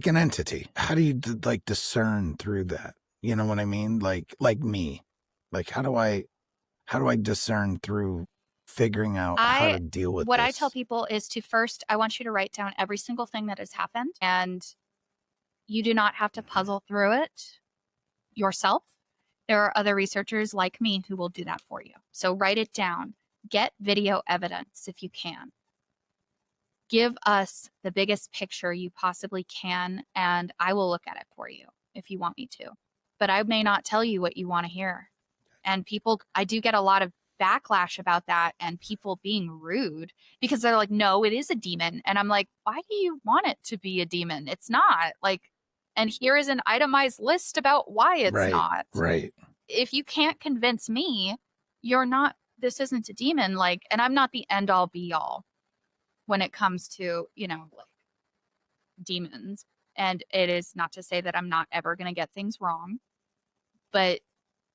an entity. How do you discern through that? You know what I mean? Like me. Like how do I discern through figuring out how to deal with what this? I tell people is to first, I want you to write down every single thing that has happened, and you do not have to puzzle through it yourself. There are other researchers like me who will do that for you. So write it down. Get video evidence if you can. Give us the biggest picture you possibly can, and I will look at it for you if you want me to. But I may not tell you what you want to hear. And I do get a lot of backlash about that, and people being rude because they're like, no, it is a demon. And I'm like, why do you want it to be a demon? It's not. Like, and here is an itemized list about why it's not. Right. If you can't convince me, this isn't a demon. Like, and I'm not the end all be all when it comes to, like demons. And it is not to say that I'm not ever going to get things wrong, but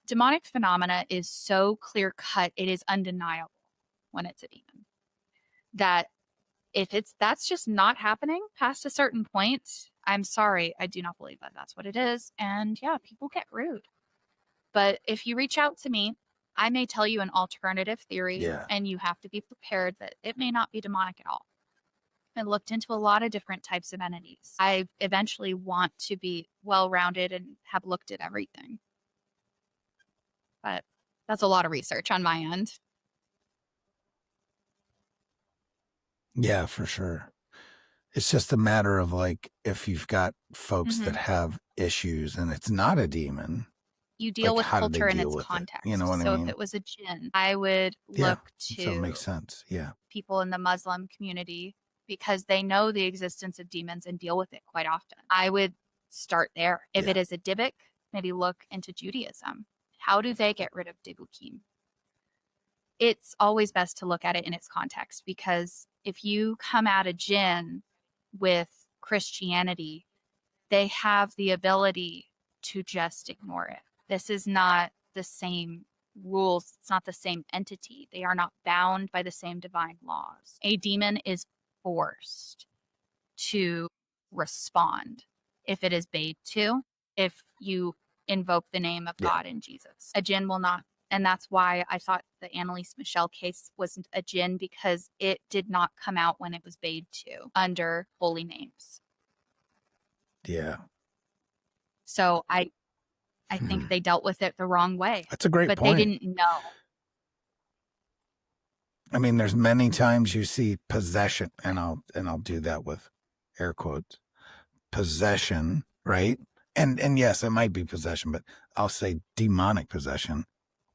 demonic phenomena is so clear cut. It is undeniable when it's a demon. That if that's just not happening past a certain point, I'm sorry. I do not believe that that's what it is. And yeah, people get rude. But if you reach out to me, I may tell you an alternative theory, and you have to be prepared that it may not be demonic at all. I looked into a lot of different types of entities. I eventually want to be well-rounded and have looked at everything. But that's a lot of research on my end. Yeah, for sure. It's just a matter of like, if you've got folks that have issues and it's not a demon, you deal with culture and its context. You know what I mean? So if it was a jinn, I would look to so it makes sense. Yeah. people in the Muslim community because they know the existence of demons and deal with it quite often. I would start there. If it is a Dybbuk, maybe look into Judaism. How do they get rid of Dibbukim? It's always best to look at it in its context, because if you come at a jinn with Christianity, they have the ability to just ignore it. This is not the same rules. It's not the same entity. They are not bound by the same divine laws. A demon is forced to respond if it is bade to, if you invoke the name of God and Jesus. A jinn will not. And that's why I thought the Annalise Michelle case wasn't a jinn, because it did not come out when it was bade to under holy names. Yeah. So I think they dealt with it the wrong way. That's a great point. But they didn't know. I mean, there's many times you see possession, and I'll do that with air quotes. Possession, right? And yes, it might be possession, but I'll say demonic possession,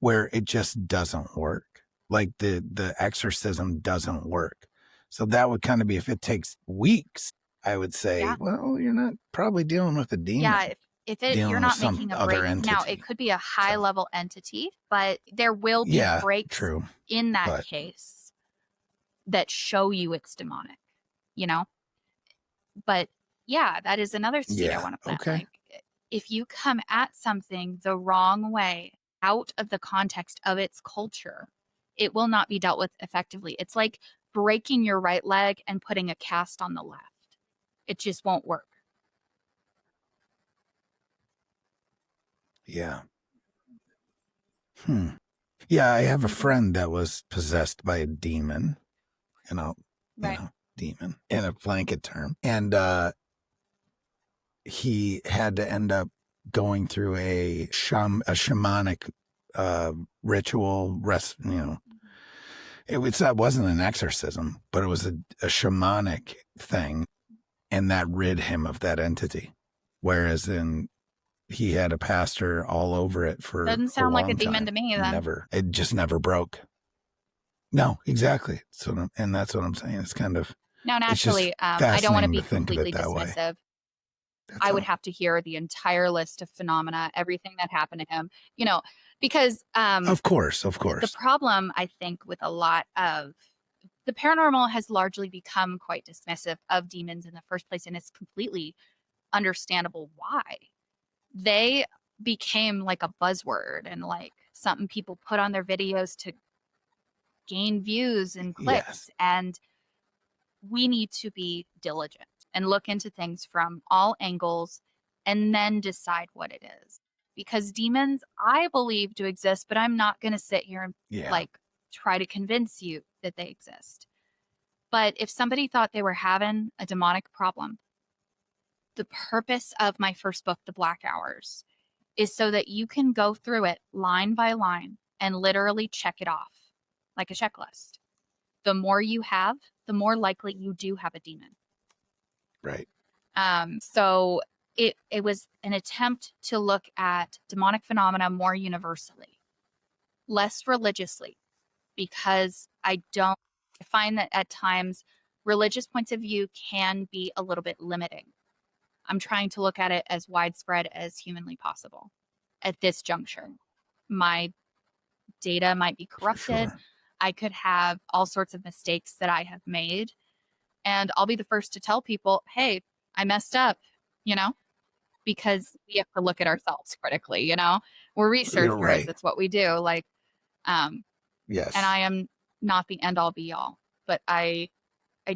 where it just doesn't work. Like the exorcism doesn't work. So that would kind of be, if it takes weeks, I would say, well, you're not probably dealing with a demon. Yeah, if you're not making a break. Now, it could be a high level entity, but there will be breaks in that case that show you it's demonic, you know? But yeah, that is another seed I want to plant. Okay. Like, if you come at something the wrong way, out of the context of its culture, it will not be dealt with effectively. It's like breaking your right leg and putting a cast on the left. It just won't work. Yeah. Yeah, I have a friend that was possessed by a demon, you know, demon in a blanket term. And he had to end up going through a shamanic ritual, that wasn't an exorcism, but it was a shamanic thing, and that rid him of that entity. Whereas he had a pastor all over it for doesn't sound like a demon to me. Then it just never broke. No, exactly. And that's what I'm saying. It's kind of naturally. I don't want to be completely dismissive. I would have to hear the entire list of phenomena, everything that happened to him, because of course. The problem, I think, with a lot of the paranormal has largely become quite dismissive of demons in the first place, and it's completely understandable why. They became like a buzzword and like something people put on their videos to gain views and clicks. And we need to be diligent and look into things from all angles and then decide what it is. Because demons, I believe, do exist, but I'm not going to sit here and try to convince you that they exist. But if somebody thought they were having a demonic problem, the purpose of my first book, The Black Hours, is so that you can go through it line by line and literally check it off like a checklist. The more you have, the more likely you do have a demon. Right. So it was an attempt to look at demonic phenomena more universally, less religiously, because I find that at times religious points of view can be a little bit limiting. I'm trying to look at it as widespread as humanly possible at this juncture. My data might be corrupted. Sure. I could have all sorts of mistakes that I have made. And I'll be the first to tell people, hey, I messed up, because we have to look at ourselves critically, We're researchers. Right. That's what we do. Like, yes. And I am not the end all be all, but I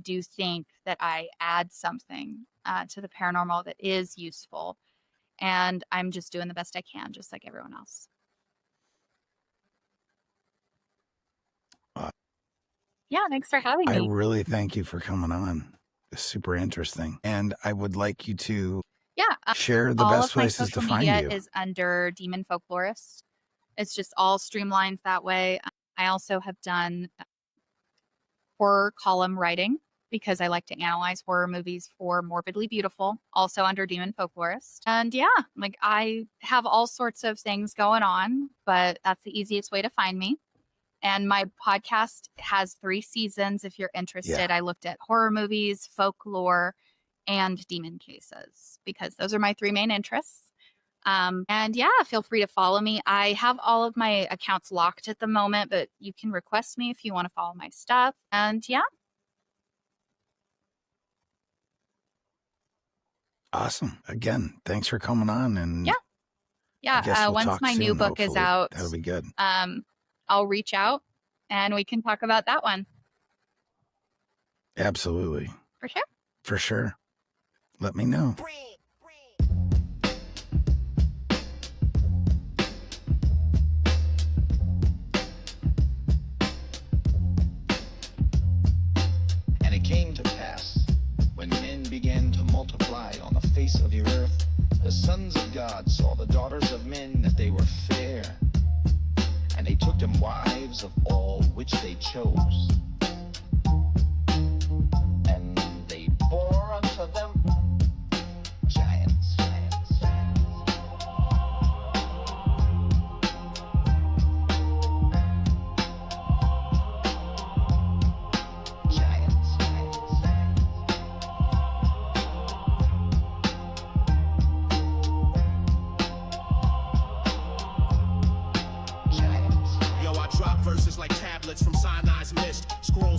do think that I add something to the paranormal that is useful, and I'm just doing the best I can, just like everyone else. Yeah, thanks for having me. I really thank you for coming on. It's super interesting, and I would like you to share the best places to find you. All of my social media is under Demon Folklorist. It's just all streamlined that way. I also have done horror column writing, because I like to analyze horror movies for Morbidly Beautiful, also under Demon Folklorist. And I have all sorts of things going on, but that's the easiest way to find me. And my podcast has 3 seasons if you're interested. I looked at horror movies, folklore, and demon cases, because those are my 3 main interests. And feel free to follow me. I have all of my accounts locked at the moment, but you can request me if you want to follow my stuff. And awesome. Again, thanks for coming on. And we'll once my new book is out, that'll be good. I'll reach out and we can talk about that one. Absolutely. For sure. For sure. Let me know. And it came to pass, when men began to multiply on the face of the earth, the sons of God saw the daughters of men that they were fair, and they took them wives of all which they chose. And they bore unto them giants. Giants.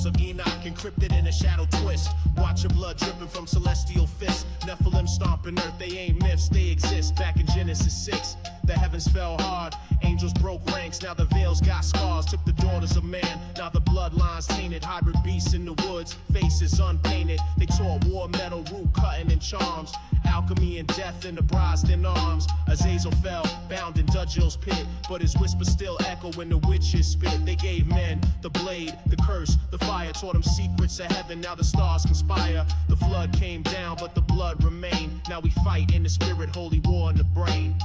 scrolls of Enoch encrypted in a shadow twist. Watch your blood dripping from celestial fists. Nephilim stomping earth, they ain't myths, they exist. Back in Genesis 6, the heavens fell hard. Angels broke ranks, now the veils got scars. Took the daughters of man, now the bloodlines tainted. Hybrid beasts in the woods, faces unpainted. They taught war, metal, root cutting and charms. Alchemy and death in the bronzed in arms. Azazel fell, bound in Dudgeel's pit, but his whispers still echo when the witches spit. They gave men the blade, the curse, the fire. Taught them secrets of heaven, now the stars conspire. The flood came down, but the blood remained. Now we fight in the spirit, holy war in the brain.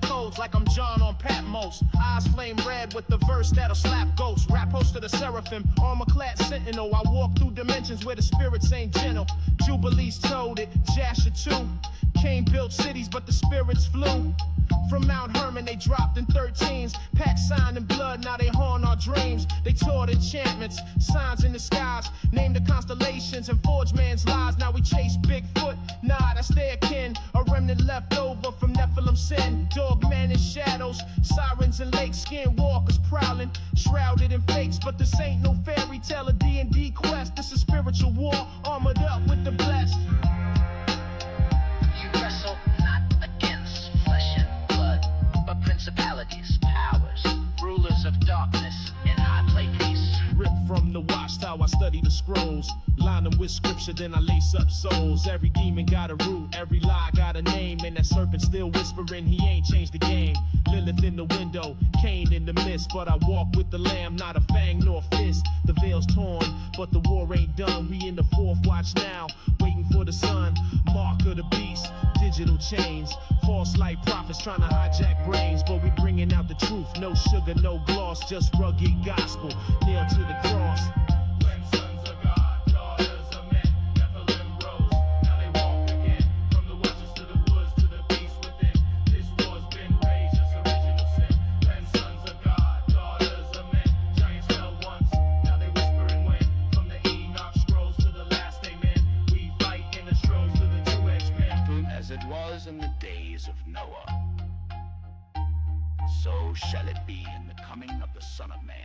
Codes like I'm John on Patmos. Eyes flame red with the verse that'll slap ghosts. Rap host of the seraphim, armor clad sentinel. I walk through dimensions where the spirits ain't gentle. Jubilees told it, Jasher too. Cain built cities, but the spirits flew. From Mount Hermon, they dropped in 13s. Packed sign in blood, now they haunt our dreams. They taught enchantments, signs in the skies. Named the constellations and forged man's lies. Now we chase Bigfoot, nah, that's their kin. A remnant left over from Nephilim sin. Dog man in shadows, sirens and lake skin walkers prowling. Shrouded in fakes, but this ain't no fairy tale or D&D quest. This is spiritual war, armored up with the blessed. You wrestle not against flesh and blood, but principalities, powers, rulers of darkness in high places. Ripped from the watchtower, I study the scrolls. Line them with scripture, then I lace up souls. Every demon got a root, every lie got a name. And that serpent still whispering, he ain't changed the game. Lilith in the window, Cain in the mist. But I walk with the lamb, not a fang nor fist. The veil's torn, but the war ain't done. We in the fourth watch now, waiting for the sun. Mark of the beast, digital chains. False light prophets trying to hijack brains. But we bringing out the truth, no sugar, no gloss. Just rugged gospel, nailed to the cross. When sons of God, daughters of men, Nephilim rose, now they walk again. From the waters to the woods to the beast within. This war's been raged, just original sin. When sons of God, daughters of men, giants fell once, now they whisper and win. From the Enoch scrolls to the last amen, we fight in the strolls to the two-edged men. As it was in the days of Noah, so shall it be in the coming of the Son of Man.